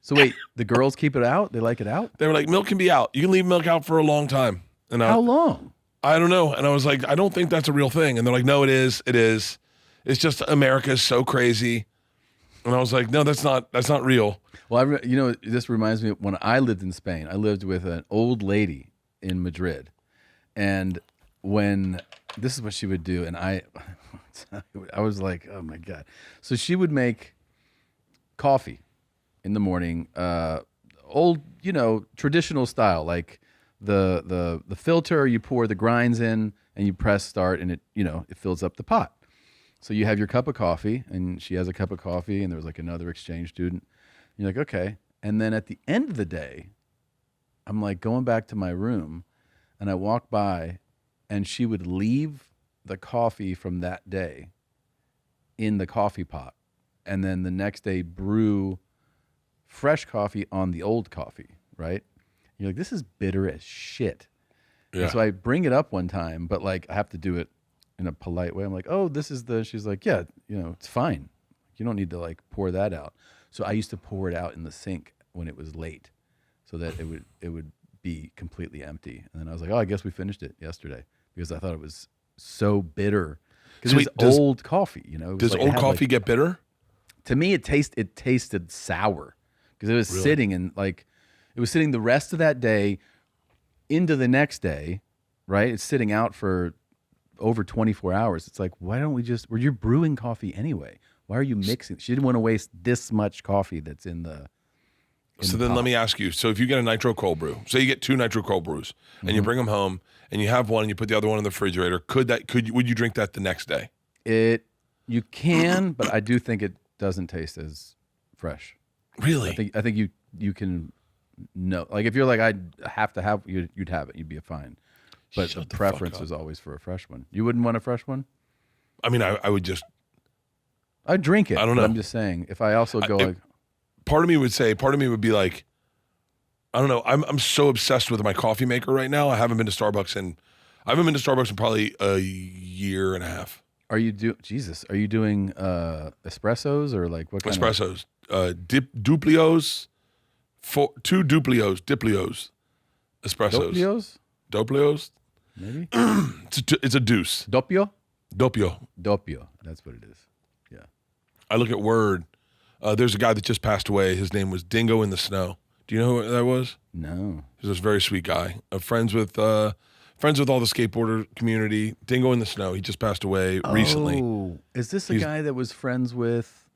So wait, the girls keep it out? They like it out? They were like, milk can be out. You can leave milk out for a long time. And How long? I don't know. And I was like, I don't think that's a real thing. And they're like, no, it is. It is. It's just America is so crazy. And I was like, no, that's not real. Well, this reminds me of when I lived in Spain. I lived with an old lady in Madrid. And this is what she would do, and I was like, oh my God. So she would make coffee in the morning, old, traditional style, like the filter, you pour the grinds in and you press start and it fills up the pot. So you have your cup of coffee and she has a cup of coffee and there was like another exchange student. And you're like, okay. And then at the end of the day, I'm like going back to my room and I walk by and she would leave the coffee from that day in the coffee pot. And then the next day brew fresh coffee on the old coffee, right? You're like, this is bitter as shit. Yeah. And so I bring it up one time, but like I have to do it in a polite way. I'm like, oh, she's like, yeah, it's fine. You don't need to like pour that out. So I used to pour it out in the sink when it was late so that it would be completely empty. And then I was like, oh, I guess we finished it yesterday because I thought it was so bitter. Because it was old coffee, Does old coffee get bitter? To me, it tasted sour because it was sitting and like it was sitting the rest of that day into the next day, right? It's sitting out for over 24 hours. It's like, why don't we you're brewing coffee anyway. Why are you mixing? She didn't want to waste this much coffee that's in the So then let me ask you. So if you get a nitro cold brew, say you get 2 nitro cold brews and you bring them home and you have one and you put the other one in the refrigerator, would you drink that the next day? You can, but I do think it doesn't taste as fresh. Really? I think you can know. Like if you're like I'd have to have you'd have it. You'd be fine. But the preference is always for a fresh one. You wouldn't want a fresh one? I mean, I would just I'd drink it. I don't know. I'm just saying. If I also go part of me would be like, I don't know. I'm so obsessed with my coffee maker right now. I haven't been to Starbucks in probably a year and a half. Are you doing espressos or like what kind espressos? Duplios, 2 Duplios, espressos. Doplios? Maybe. It's a deuce. Doppio. That's what it is. Yeah. I look at Word. There's a guy that just passed away. His name was Dingo in the Snow. Do you know who that was? No. He was this very sweet guy. Friends with all the skateboarder community. Dingo in the Snow. He just passed away recently. Oh, is this a guy that was friends with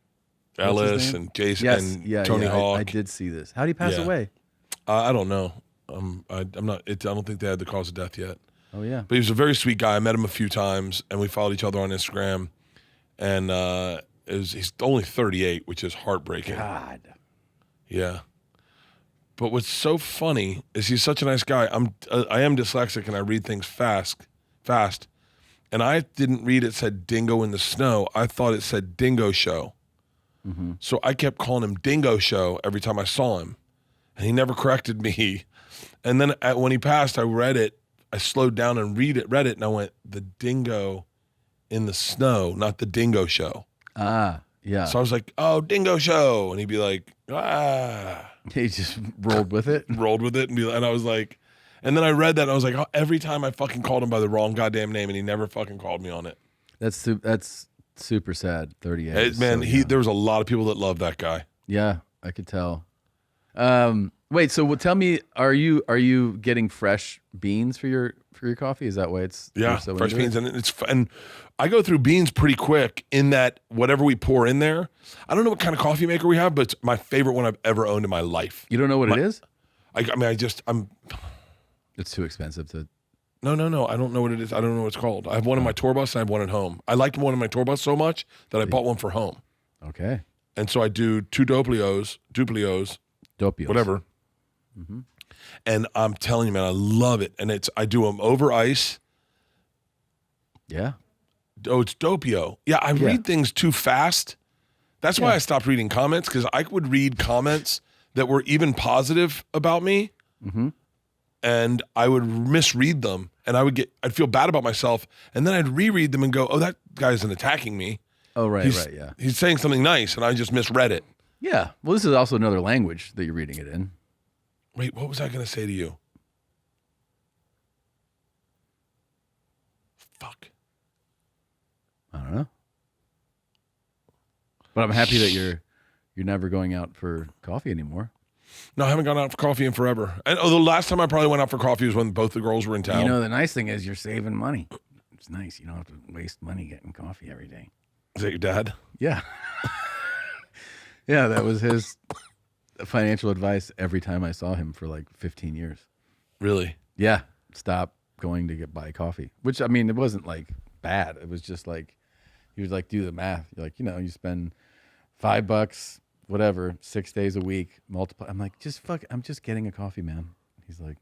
Ellis and Jason and Tony Hawk? I did see this. How did he pass away? I don't know. I don't think they had the cause of death yet. Oh yeah. But he was a very sweet guy. I met him a few times, and we followed each other on Instagram. And he's only 38, which is heartbreaking. God. Yeah. But what's so funny is he's such a nice guy. I am dyslexic and I read things fast, and I didn't read it said Dingo in the Snow. I thought it said Dingo Show. Mm-hmm. So I kept calling him Dingo Show every time I saw him, and he never corrected me. And then when he passed, I read it I slowed down and read it, and I went, the dingo in the snow, not the dingo show. Ah, yeah. So I was like, oh, dingo show. And he'd be like, ah. He just rolled with it. And I was like, and then I read that and I was like, oh, every time I fucking called him by the wrong goddamn name and he never fucking called me on it. That's super sad. 38. Man, there was a lot of people that loved that guy. Yeah, I could tell. Wait, so tell me, are you getting fresh beans for your coffee? Is that why it's fresh beans, and I go through beans pretty quick in that whatever we pour in there. I don't know what kind of coffee maker we have, but it's my favorite one I've ever owned in my life. You don't know what it is? I'm. It's too expensive to. No. I don't know what it is. I don't know what it's called. I have one in my tour bus and I have one at home. I liked one in my tour bus so much that I bought one for home. Okay. And so I do 2 duplios, whatever. Mm-hmm. And I'm telling you, man, I love it. And I do them over ice. Yeah. Oh, it's Doppio. Yeah, I read things too fast. That's why I stopped reading comments, because I would read comments that were even positive about me, and I would misread them, and I'd feel bad about myself, and then I'd reread them and go, oh, that guy isn't attacking me. Oh, right, yeah. He's saying something nice, and I just misread it. Yeah. Well, this is also another language that you're reading it in. Wait, what was I going to say to you? Fuck. I don't know. But I'm happy that you're never going out for coffee anymore. No, I haven't gone out for coffee in forever. And the last time I probably went out for coffee was when both the girls were in town. You know, the nice thing is you're saving money. It's nice. You don't have to waste money getting coffee every day. Is that your dad? Yeah. Yeah, that was his financial advice every time I saw him for like 15 years. Really? Yeah. Stop going to buy coffee. Which, I mean, it wasn't like bad. It was just like, he would like do the math. You're like, you spend $5, whatever, 6 days a week, multiply. I'm like, I'm just getting a coffee, man. He's like,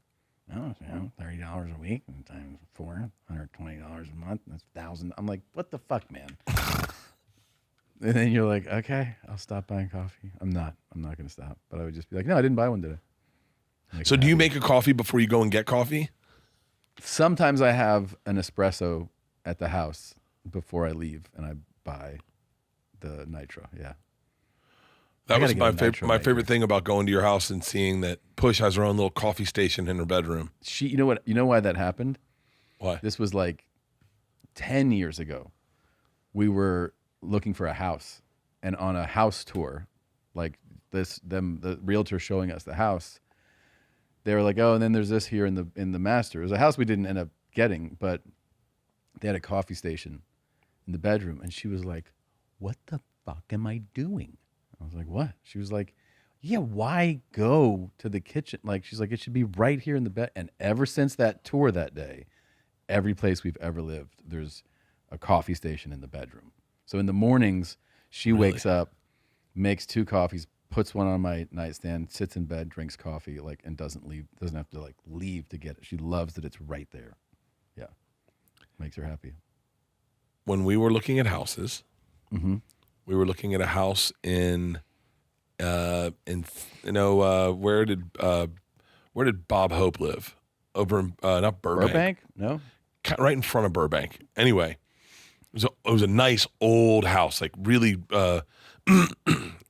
oh, $30 a week times 4, $120 a month. That's $1,000. I'm like, what the fuck, man? And then you're like, okay, I'll stop buying coffee. I'm not going to stop. But I would just be like, no, I didn't buy one today. So do you make a coffee before you go and get coffee? Sometimes I have an espresso at the house before I leave, and I buy the nitro. Yeah. That was my favorite thing about going to your house and seeing that Push has her own little coffee station in her bedroom. You know why that happened? Why? This was like 10 years ago. We were looking for a house, and on a house tour, like the realtor showing us the house, they were like, oh, and then there's this here in the master. It was a house we didn't end up getting, but they had a coffee station in the bedroom, and she was like, what the fuck am I doing? I was like, what? She was like, yeah, why go to the kitchen? Like, she's like, it should be right here in the bed. And ever since that tour that day, every place we've ever lived, there's a coffee station in the bedroom. So in the mornings, she wakes up, makes 2 coffees, puts one on my nightstand, sits in bed, drinks coffee, and doesn't have to leave to get it. She loves that it's right there. Yeah. Makes her happy. When we were looking at houses, we were looking at a house in where did Bob Hope live? Over in not Burbank. Burbank? No. Right in front of Burbank. Anyway, it was a nice old house, like really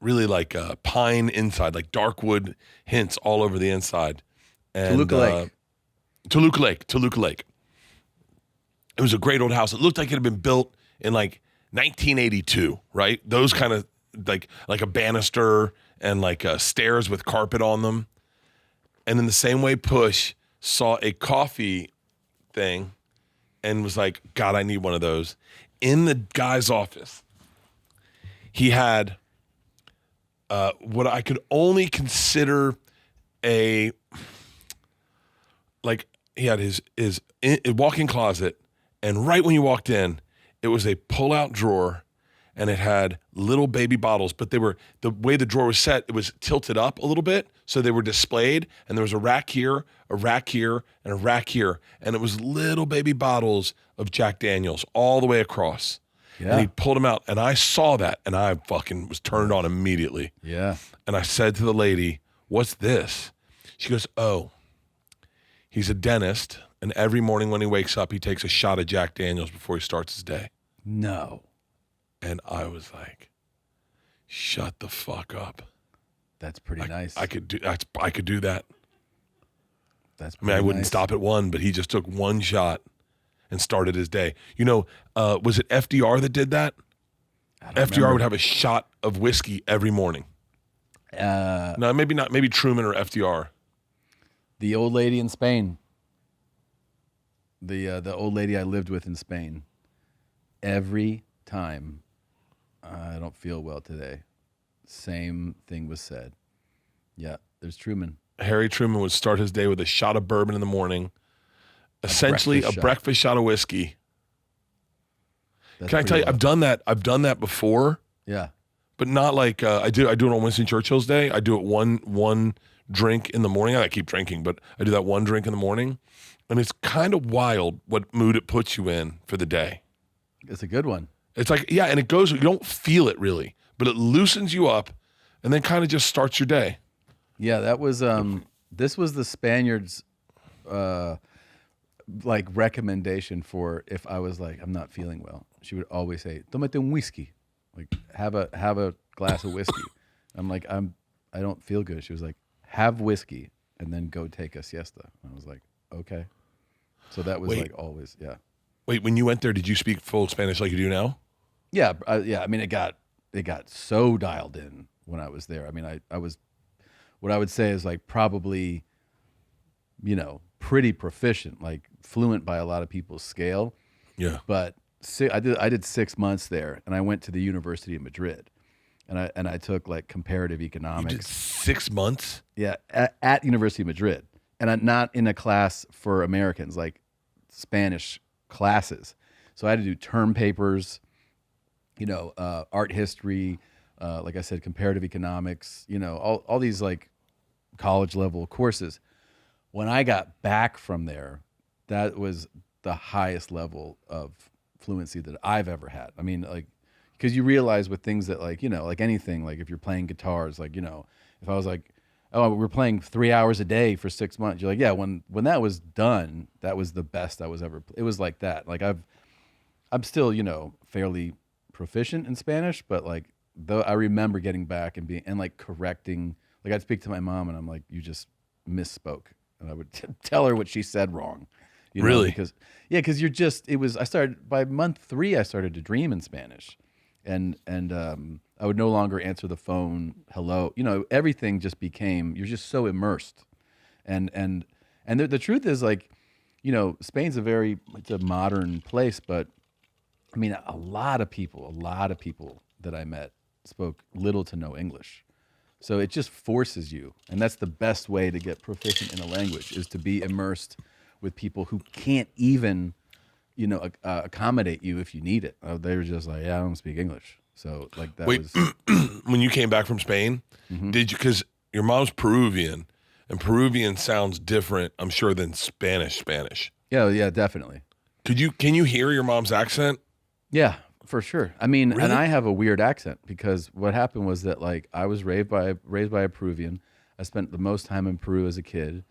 really like pine inside, like dark wood hints all over the inside. And Toluca Lake. It was a great old house. It looked like it had been built in like 1982, right? Those kind of like a banister and like stairs with carpet on them. And in the same way, Push saw a coffee thing and was like, God, I need one of those. In the guy's office, he had what I could only consider he had his walk-in closet, and right when you walked in, it was a pull-out drawer, and it had little baby bottles, but the way the drawer was set, it was tilted up a little bit, so they were displayed, and there was a rack here, and a rack here, and it was little baby bottles of Jack Daniels all the way across. Yeah. And he pulled them out, and I saw that, and I fucking was turned on immediately. Yeah. And I said to the lady, what's this? She goes, oh, he's a dentist, and every morning when he wakes up, he takes a shot of Jack Daniels before he starts his day. No. And I was like, shut the fuck up. That's pretty nice. I could do that. That's I mean, I wouldn't nice. stop at one, but he just took one shot and started his day. You know, was it FDR that did that? FDR would have a shot of whiskey every morning. No, maybe not. Maybe Truman or FDR. The old lady in Spain. The old lady I lived with in Spain. Every time I don't feel well today, same thing was said. Yeah, there's Truman. Harry Truman would start his day with a shot of bourbon in the morning, essentially a breakfast shot of whiskey. Can I tell you, I've done that before. Yeah. But not like I do it on Winston Churchill's day. I do it one drink in the morning. I keep drinking, but I do that one drink in the morning. And it's kind of wild what mood it puts you in for the day. It's a good one. It's like, yeah, and it goes, you don't feel it really, but it loosens you up and then kind of just starts your day. Yeah, that was this was the Spaniards like recommendation for if I was like, I'm not feeling well. She would always say, "Tómate un whiskey." Like have a glass of whiskey. I'm like, I don't feel good. She was like, have whiskey and then go take a siesta. I was like, okay. So that was like always, yeah. Wait, when you went there, did you speak full Spanish like you do now? Yeah, yeah. I mean, it got so dialed in when I was there. I mean, I was, what I would say is like probably, pretty proficient, like fluent by a lot of people's scale. Yeah. But I did 6 months there, and I went to the University of Madrid, and I took like comparative economics. You did 6 months? Yeah, at University of Madrid, and I'm not in a class for Americans, like Spanish classes. So I had to do term papers, art history, like I said, comparative economics, all these like college level courses. When I got back from there, that was the highest level of fluency that I've ever had. I mean, like, because you realize with things that like, like anything, like if you're playing guitars, like, if I was like, oh, we're playing 3 hours a day for 6 months, you're like, yeah, when that was done, that was the best I was ever. It was like that. Like I'm still, fairly proficient in Spanish, but like though I remember getting back and like correcting, like I'd speak to my mom and I'm like, you just misspoke. And I would tell her what she said wrong. Really? Because I started by month 3, I started to dream in Spanish, and I would no longer answer the phone. Hello, everything just became, you're just so immersed, and the truth is like, Spain's it's a modern place, but I mean, a lot of people that I met spoke little to no English. So it just forces you, and that's the best way to get proficient in a language, is to be immersed with people who can't even, accommodate you if you need it. They were just like, yeah, I don't speak English. So like that was... When you came back from Spain, did you, because your mom's Peruvian, and Peruvian sounds different, I'm sure, than Spanish. Yeah, definitely. Can you hear your mom's accent? Yeah, for sure. I mean, Really? And I have a weird accent because what happened was that like I was raised by a Peruvian. I spent the most time in Peru as a kid.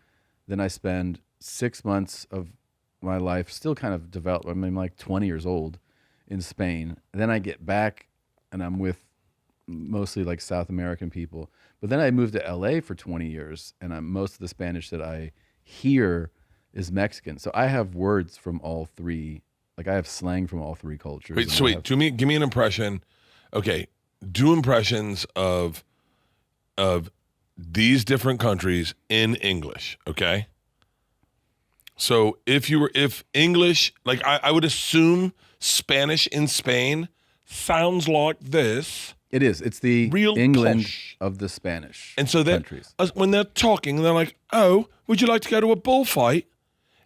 Then I spend 6 months of my life still kind of developed. I mean, I'm like 20 years old in Spain. Then I get back and I'm with mostly like South American people. But then I moved to LA for 20 years, and most of the Spanish that I hear is Mexican. So I have words from all three. Like I have slang from all three cultures. Wait, so give me an impression. Okay, do impressions of these different countries in English. Okay. So if English, like I would assume Spanish in Spain sounds like this. It is. It's the Real England posh. of the Spanish And so countries. when they're talking, they're like, "Oh, would you like to go to a bullfight?"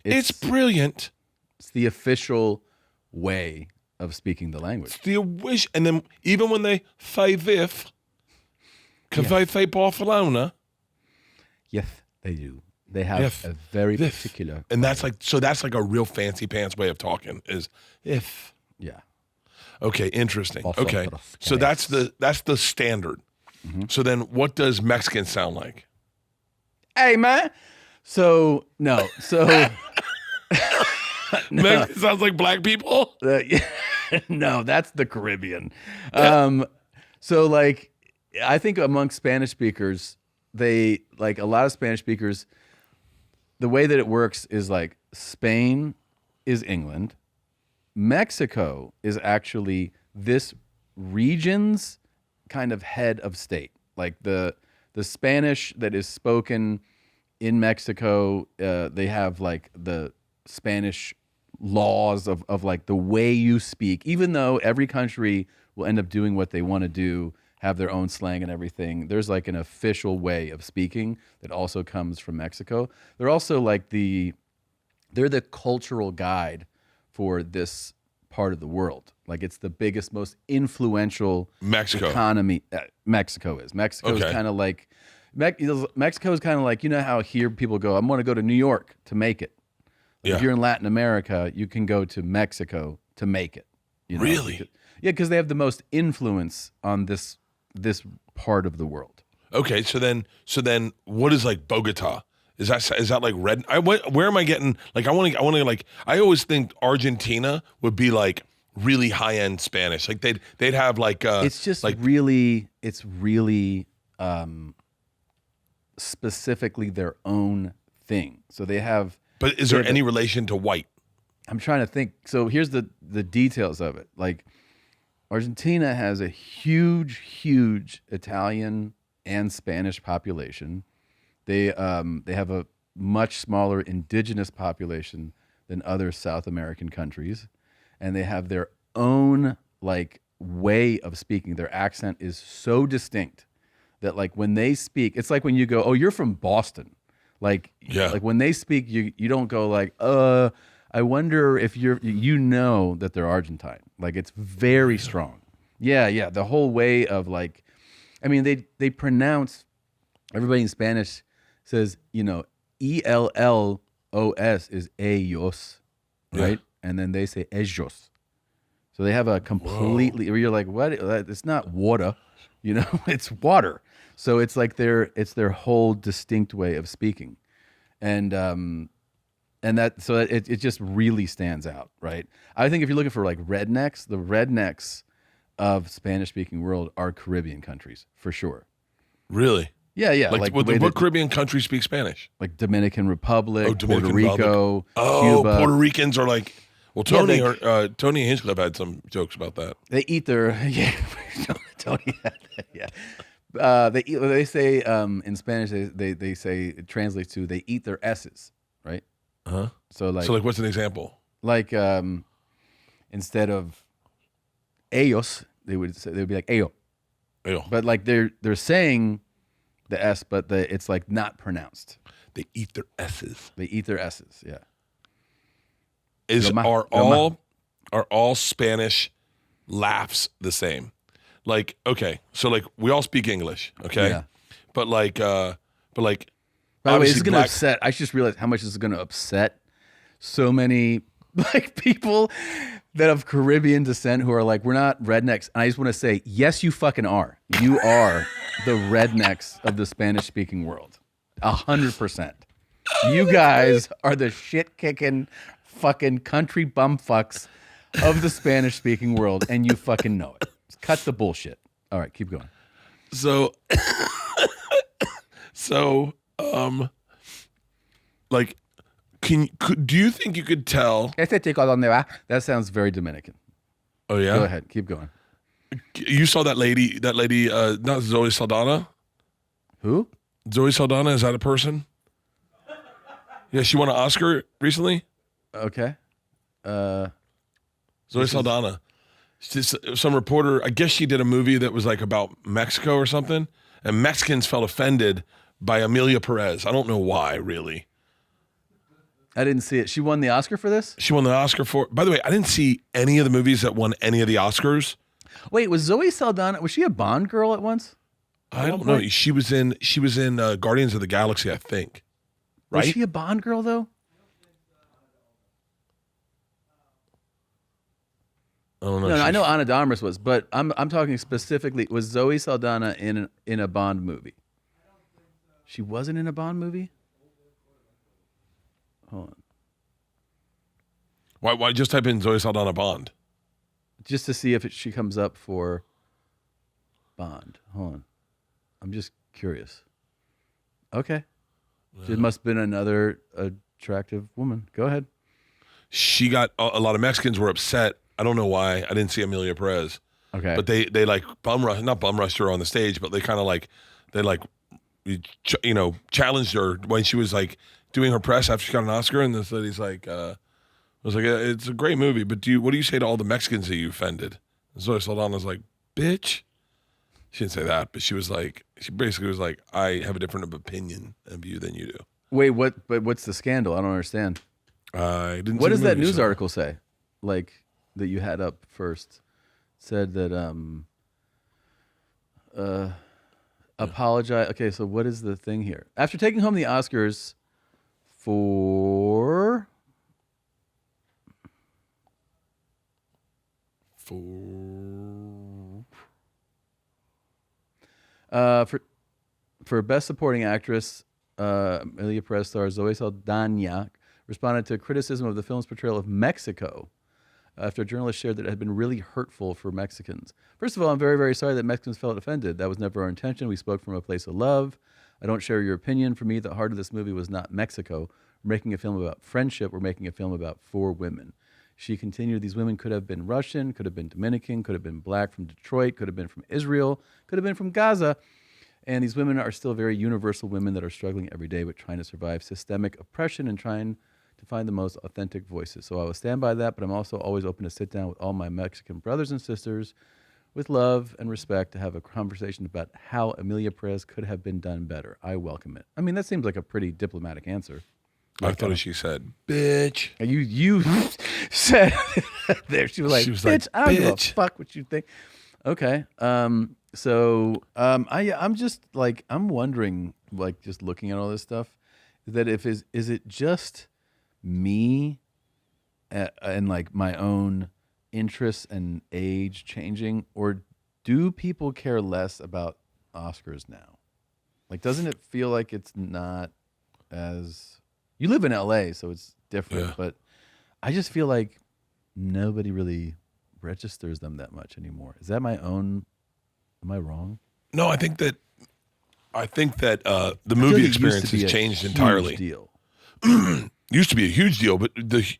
It's brilliant. It's the official way of speaking the language. The wish, and then even when they say this, because they say Barcelona, Yes, they do. They have If a very this. particular. And that's like a real fancy pants way of talking is if. Yeah. Okay, interesting. Also Okay, for the so that's the standard. So then, what does Mexican sound like? Hey man. So no. So No. Sounds like black people. No, that's the Caribbean. So like, I think among Spanish speakers, they like a lot of Spanish speakers. The way that it works is like Spain is England, Mexico is actually this region's kind of head of state. Like the Spanish that is spoken in Mexico, they have like the Spanish laws of like the way you speak, even though every country will end up doing what they want to do, have their own slang and everything. There's like an official way of speaking that also comes from Mexico. They're also like they're the cultural guide for this part of the world. Like it's the biggest, most influential economy. Mexico is. Mexico is kind of like Mexico is kind of like, you know how here people go, I'm going to go to New York to make it. Like if you're in Latin America, you can go to Mexico to make it. You know? Really? Because they have the most influence on this part of the world. Okay, so then what is like Bogota? Is that like red? Where am I getting? Like I want to like I always think Argentina would be like really high end Spanish. Like they'd have like it's just like really specifically their own thing. So they have. But is there any relation to white? I'm trying to think. So here's the details of it. Like Argentina has a huge Italian and Spanish population. They have a much smaller indigenous population than other South American countries, and they have their own like way of speaking. Their accent is so distinct that like when they speak, it's like when you go, "Oh, you're from Boston." Like when they speak, you don't go like, I wonder if you know that they're Argentine. Like it's very strong. Yeah. The whole way of like, I mean, they pronounce, everybody in Spanish says, you know, ELLOS is ellos, right? And then they say ellos. So they have a completely, where you're like, what? It's not water, you know, it's water. So it's like it's their whole distinct way of speaking. And it just really stands out, right? I think if you're looking for like rednecks, the rednecks of Spanish-speaking world are Caribbean countries for sure. Really? Yeah. Like what Caribbean countries speak Spanish? Like Dominican Republic, Puerto Rico, Cuba. Puerto Ricans are like, well, Tony Hinchcliffe had some jokes about that. They eat their Tony had that, yeah. They say in Spanish they say it translates to they eat their S's, right? So like what's an example? Like instead of ellos, they would be like ello. But like they're saying the S, but it's like not pronounced. They eat their S's. They eat their S's. Yeah. Are all Spanish laughs the same? Like, okay, so like we all speak English, okay? Yeah. But like by the way, this is gonna upset. I just realized how much this is gonna upset so many like people that have Caribbean descent who are like, we're not rednecks. And I just want to say, yes, you fucking are. You are the rednecks of the Spanish speaking world. 100%. You guys are the shit kicking fucking country bumfucks of the Spanish speaking world, and you fucking know it. Cut the bullshit. All right, keep going. So, like, do you think you could tell? That sounds very Dominican. Oh yeah. Go ahead, keep going. You saw that lady, not Zoe Saldana. Who? Zoe Saldana, is that a person? Yeah, she won an Oscar recently. Okay. Zoe Saldana. Some reporter, I guess she did a movie that was like about Mexico or something, and Mexicans felt offended by Emilia Perez. I don't know why, really. I didn't see it. She won the Oscar for this? She won the Oscar for, by the way, I didn't see any of the movies that won any of the Oscars. Wait, was Zoe Saldana, was she a Bond girl at once? I don't know. She was in Guardians of the Galaxy, I think. Right? Was she a Bond girl though? I don't know. No, I know Ana de Armas was, but I'm talking specifically, was Zoe Saldana in a Bond movie? She wasn't in a Bond movie? Hold on. Why just type in Zoe Saldana Bond? Just to see if she comes up for Bond. Hold on. I'm just curious. Okay. It must have been another attractive woman. Go ahead. She got a lot of Mexicans were upset. I don't know why. I didn't see Emilia Perez. Okay. But they like not bum rushed her on the stage, but they kind of like challenged her when she was like doing her press after she got an Oscar, and this lady's like, I was like, it's a great movie, but what do you say to all the Mexicans that you offended? And Zoe Saldana's like, bitch. She didn't say that, but she basically was like, I have a different opinion of you than you do. Wait, what's the scandal? I don't understand. I didn't. What does that news article say? Like that you had up first said that apologize. Okay, so what is the thing here? After taking home the Oscars for Best Supporting Actress, Emilia Perez star Zoe Saldana responded to criticism of the film's portrayal of Mexico after a journalist shared that it had been really hurtful for Mexicans. First of all, I'm very, very sorry that Mexicans felt offended. That was never our intention. We spoke from a place of love. I don't share your opinion. For me, the heart of this movie was not Mexico. We're making a film about friendship. We're making a film about 4 women. She continued, these women could have been Russian, could have been Dominican, could have been black from Detroit, could have been from Israel, could have been from Gaza. And these women are still very universal women that are struggling every day with trying to survive systemic oppression and trying to find the most authentic voices. So I will stand by that, but I'm also always open to sit down with all my Mexican brothers and sisters with love and respect to have a conversation about how Emilia Perez could have been done better. I welcome it. I mean, that seems like a pretty diplomatic answer. I thought she said, bitch. You said there. She was like, bitch, I don't give a fuck what you think. Okay. I'm just like, I'm wondering, like, just looking at all this stuff, that is it just me and like my own interests and age changing, or do people care less about Oscars now? Like, doesn't it feel like it's not as... You live in LA, so it's different, but I just feel like nobody really registers them that much anymore. Is that my own? Am I wrong? No, I think that the movie experience has changed entirely. Deal. Used to be a huge deal, but the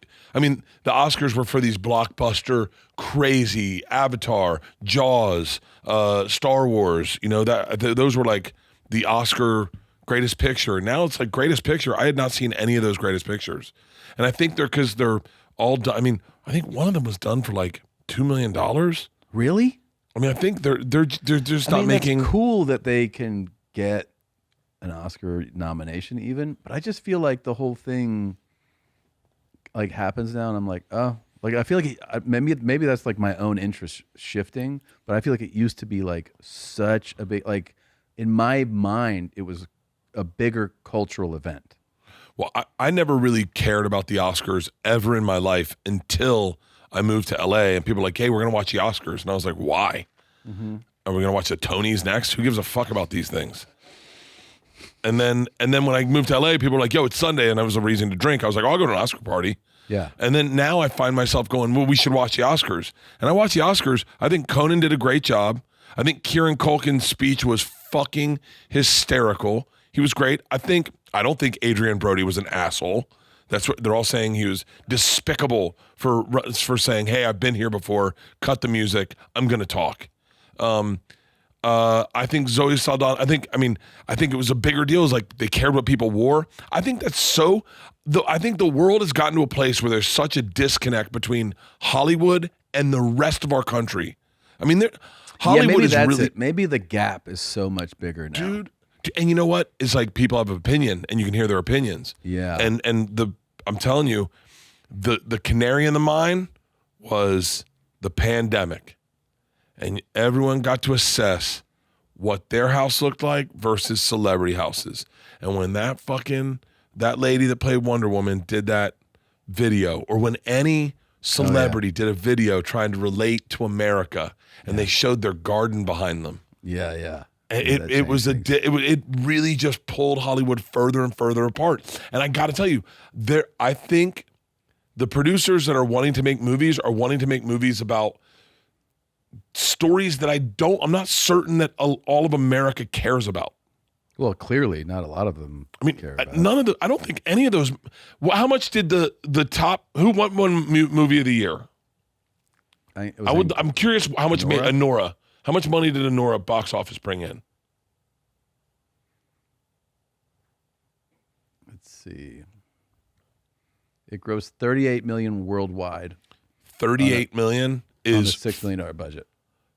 Oscars were for these blockbuster, crazy Avatar, Jaws, Star Wars. You know those were like the Oscar greatest picture. Now it's like greatest picture. I had not seen any of those greatest pictures, and I think because they're all done. I mean, I think one of them was done for like $2 million. Really? I mean, I think they're just not making. It's cool that they can get an Oscar nomination, even, but I just feel like the whole thing like happens now, and I'm like, oh, like I feel like maybe that's like my own interest shifting, but I feel like it used to be like such a big, like in my mind, it was a bigger cultural event. Well, I never really cared about the Oscars ever in my life until I moved to LA, and people were like, hey, we're going to watch the Oscars. And I was like, why? Mm-hmm. Are we going to watch the Tonys next? Who gives a fuck about these things? And then when I moved to LA, people were like, yo, it's Sunday, and that was a reason to drink. I was like, oh, I'll go to an Oscar party. Yeah. And then now I find myself going, well, we should watch the Oscars. And I watch the Oscars. I think Conan did a great job. I think Kieran Culkin's speech was fucking hysterical. He was great. I don't think Adrian Brody was an asshole. That's what they're all saying. He was despicable for saying, hey, I've been here before. Cut the music. I'm going to talk. I think Zoe Saldana, I think it was a bigger deal. It was like they cared what people wore. I think that's so, I think the world has gotten to a place where there's such a disconnect between Hollywood and the rest of our country. I mean, Hollywood is really... it. Maybe the gap is so much bigger now. Dude, and you know what? It's like people have an opinion and you can hear their opinions. Yeah. And I'm telling you, the canary in the mine was the pandemic. And everyone got to assess what their house looked like versus celebrity houses. And when that lady that played Wonder Woman did that video, or when any celebrity did a video trying to relate to America, and they showed their garden behind them. Yeah, yeah. It really just pulled Hollywood further and further apart. And I got to tell you, I think the producers that are wanting to make movies are wanting to make movies about stories that I'm not certain that all of America cares about. Well, clearly, not a lot of them. Care about. I don't think any of those. How much did the top? Who won movie of the year? I'm curious how much made Anora. How much money did Anora box office bring in? Let's see. It grossed $38 million worldwide. $38 million is on a $6 million budget.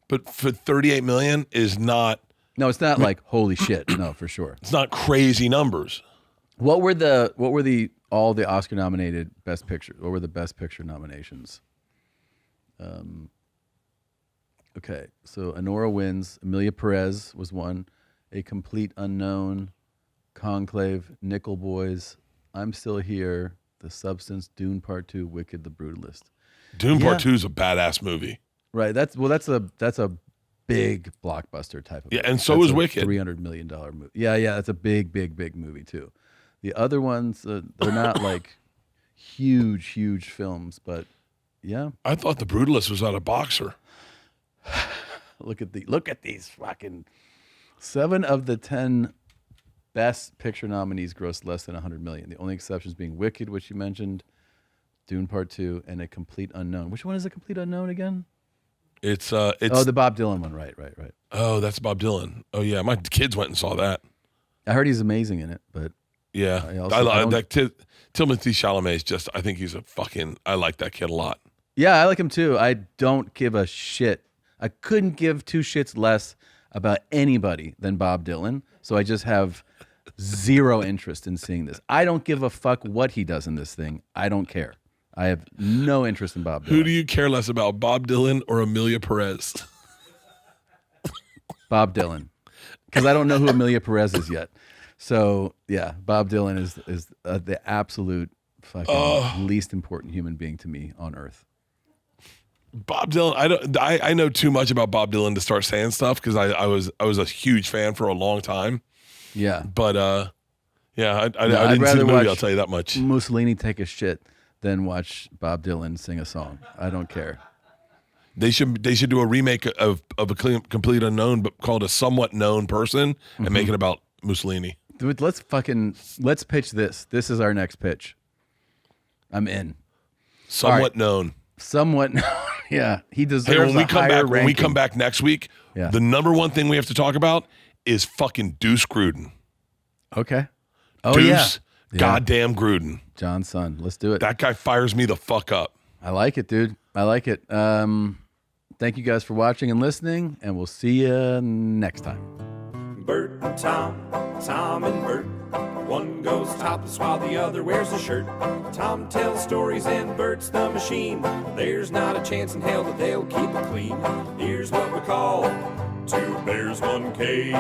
But for $38 million is not. No, it's not like holy shit. No, for sure. It's not crazy numbers. What were all the Oscar nominated Best Picture? What were the Best Picture nominations? Okay, so Anora wins. Emilia Perez was one. A Complete Unknown, Conclave, Nickel Boys, I'm Still Here, The Substance, Dune Part 2, Wicked, The Brutalist. Dune Part 2 is a badass movie. Right. That's a big blockbuster type of movie. Yeah, and so is Wicked. $300 million movie. Yeah, that's a big movie too. The other ones, they're not like huge films, but yeah. I thought The Brutalist was about a boxer. Look at these fucking 7 of the 10 Best Picture nominees grossed less than $100 million. The only exceptions being Wicked, which you mentioned, Dune Part 2, and A Complete Unknown. Which one is A Complete Unknown again? It's the Bob Dylan one. Right. Oh, that's Bob Dylan. Oh yeah, my kids went and saw that. I heard he's amazing in it, but yeah, I like that. Timothée Chalamet is just. I think he's I like that kid a lot. Yeah, I like him too. I don't give a shit. I couldn't give 2 shits less about anybody than Bob Dylan. So I just have zero interest in seeing this. I don't give a fuck what he does in this thing. I don't care. I have no interest in Bob Dylan. Who do you care less about, Bob Dylan or Emilia Perez? Bob Dylan. Because I don't know who Emilia Perez is yet. So, yeah, Bob Dylan is the absolute fucking least important human being to me on earth. Bob Dylan, I know too much about Bob Dylan to start saying stuff because I was a huge fan for a long time. Yeah. But, I didn't see the movie, I'll tell you that much. Mussolini take a shit than watch Bob Dylan sing a song. I don't care. They should do a remake of a Complete Unknown, but called A Somewhat Known Person, and make it about Mussolini. Dude, let's pitch this. This is our next pitch. I'm in. Somewhat known. Somewhat known. Yeah, he deserves when we come back next week, the number one thing we have to talk about is fucking Deuce Gruden. Okay. Oh, Deuce goddamn Gruden. John's son. Let's do it. That guy fires me the fuck up. I like it, dude. I like it. Thank you guys for watching and listening, and we'll see you next time. Bert and Tom, Tom and Bert. One goes topless while the other wears a shirt. Tom tells stories and Bert's the machine. There's not a chance in hell that they'll keep it clean. Here's what we call 2 bears, 1 cave.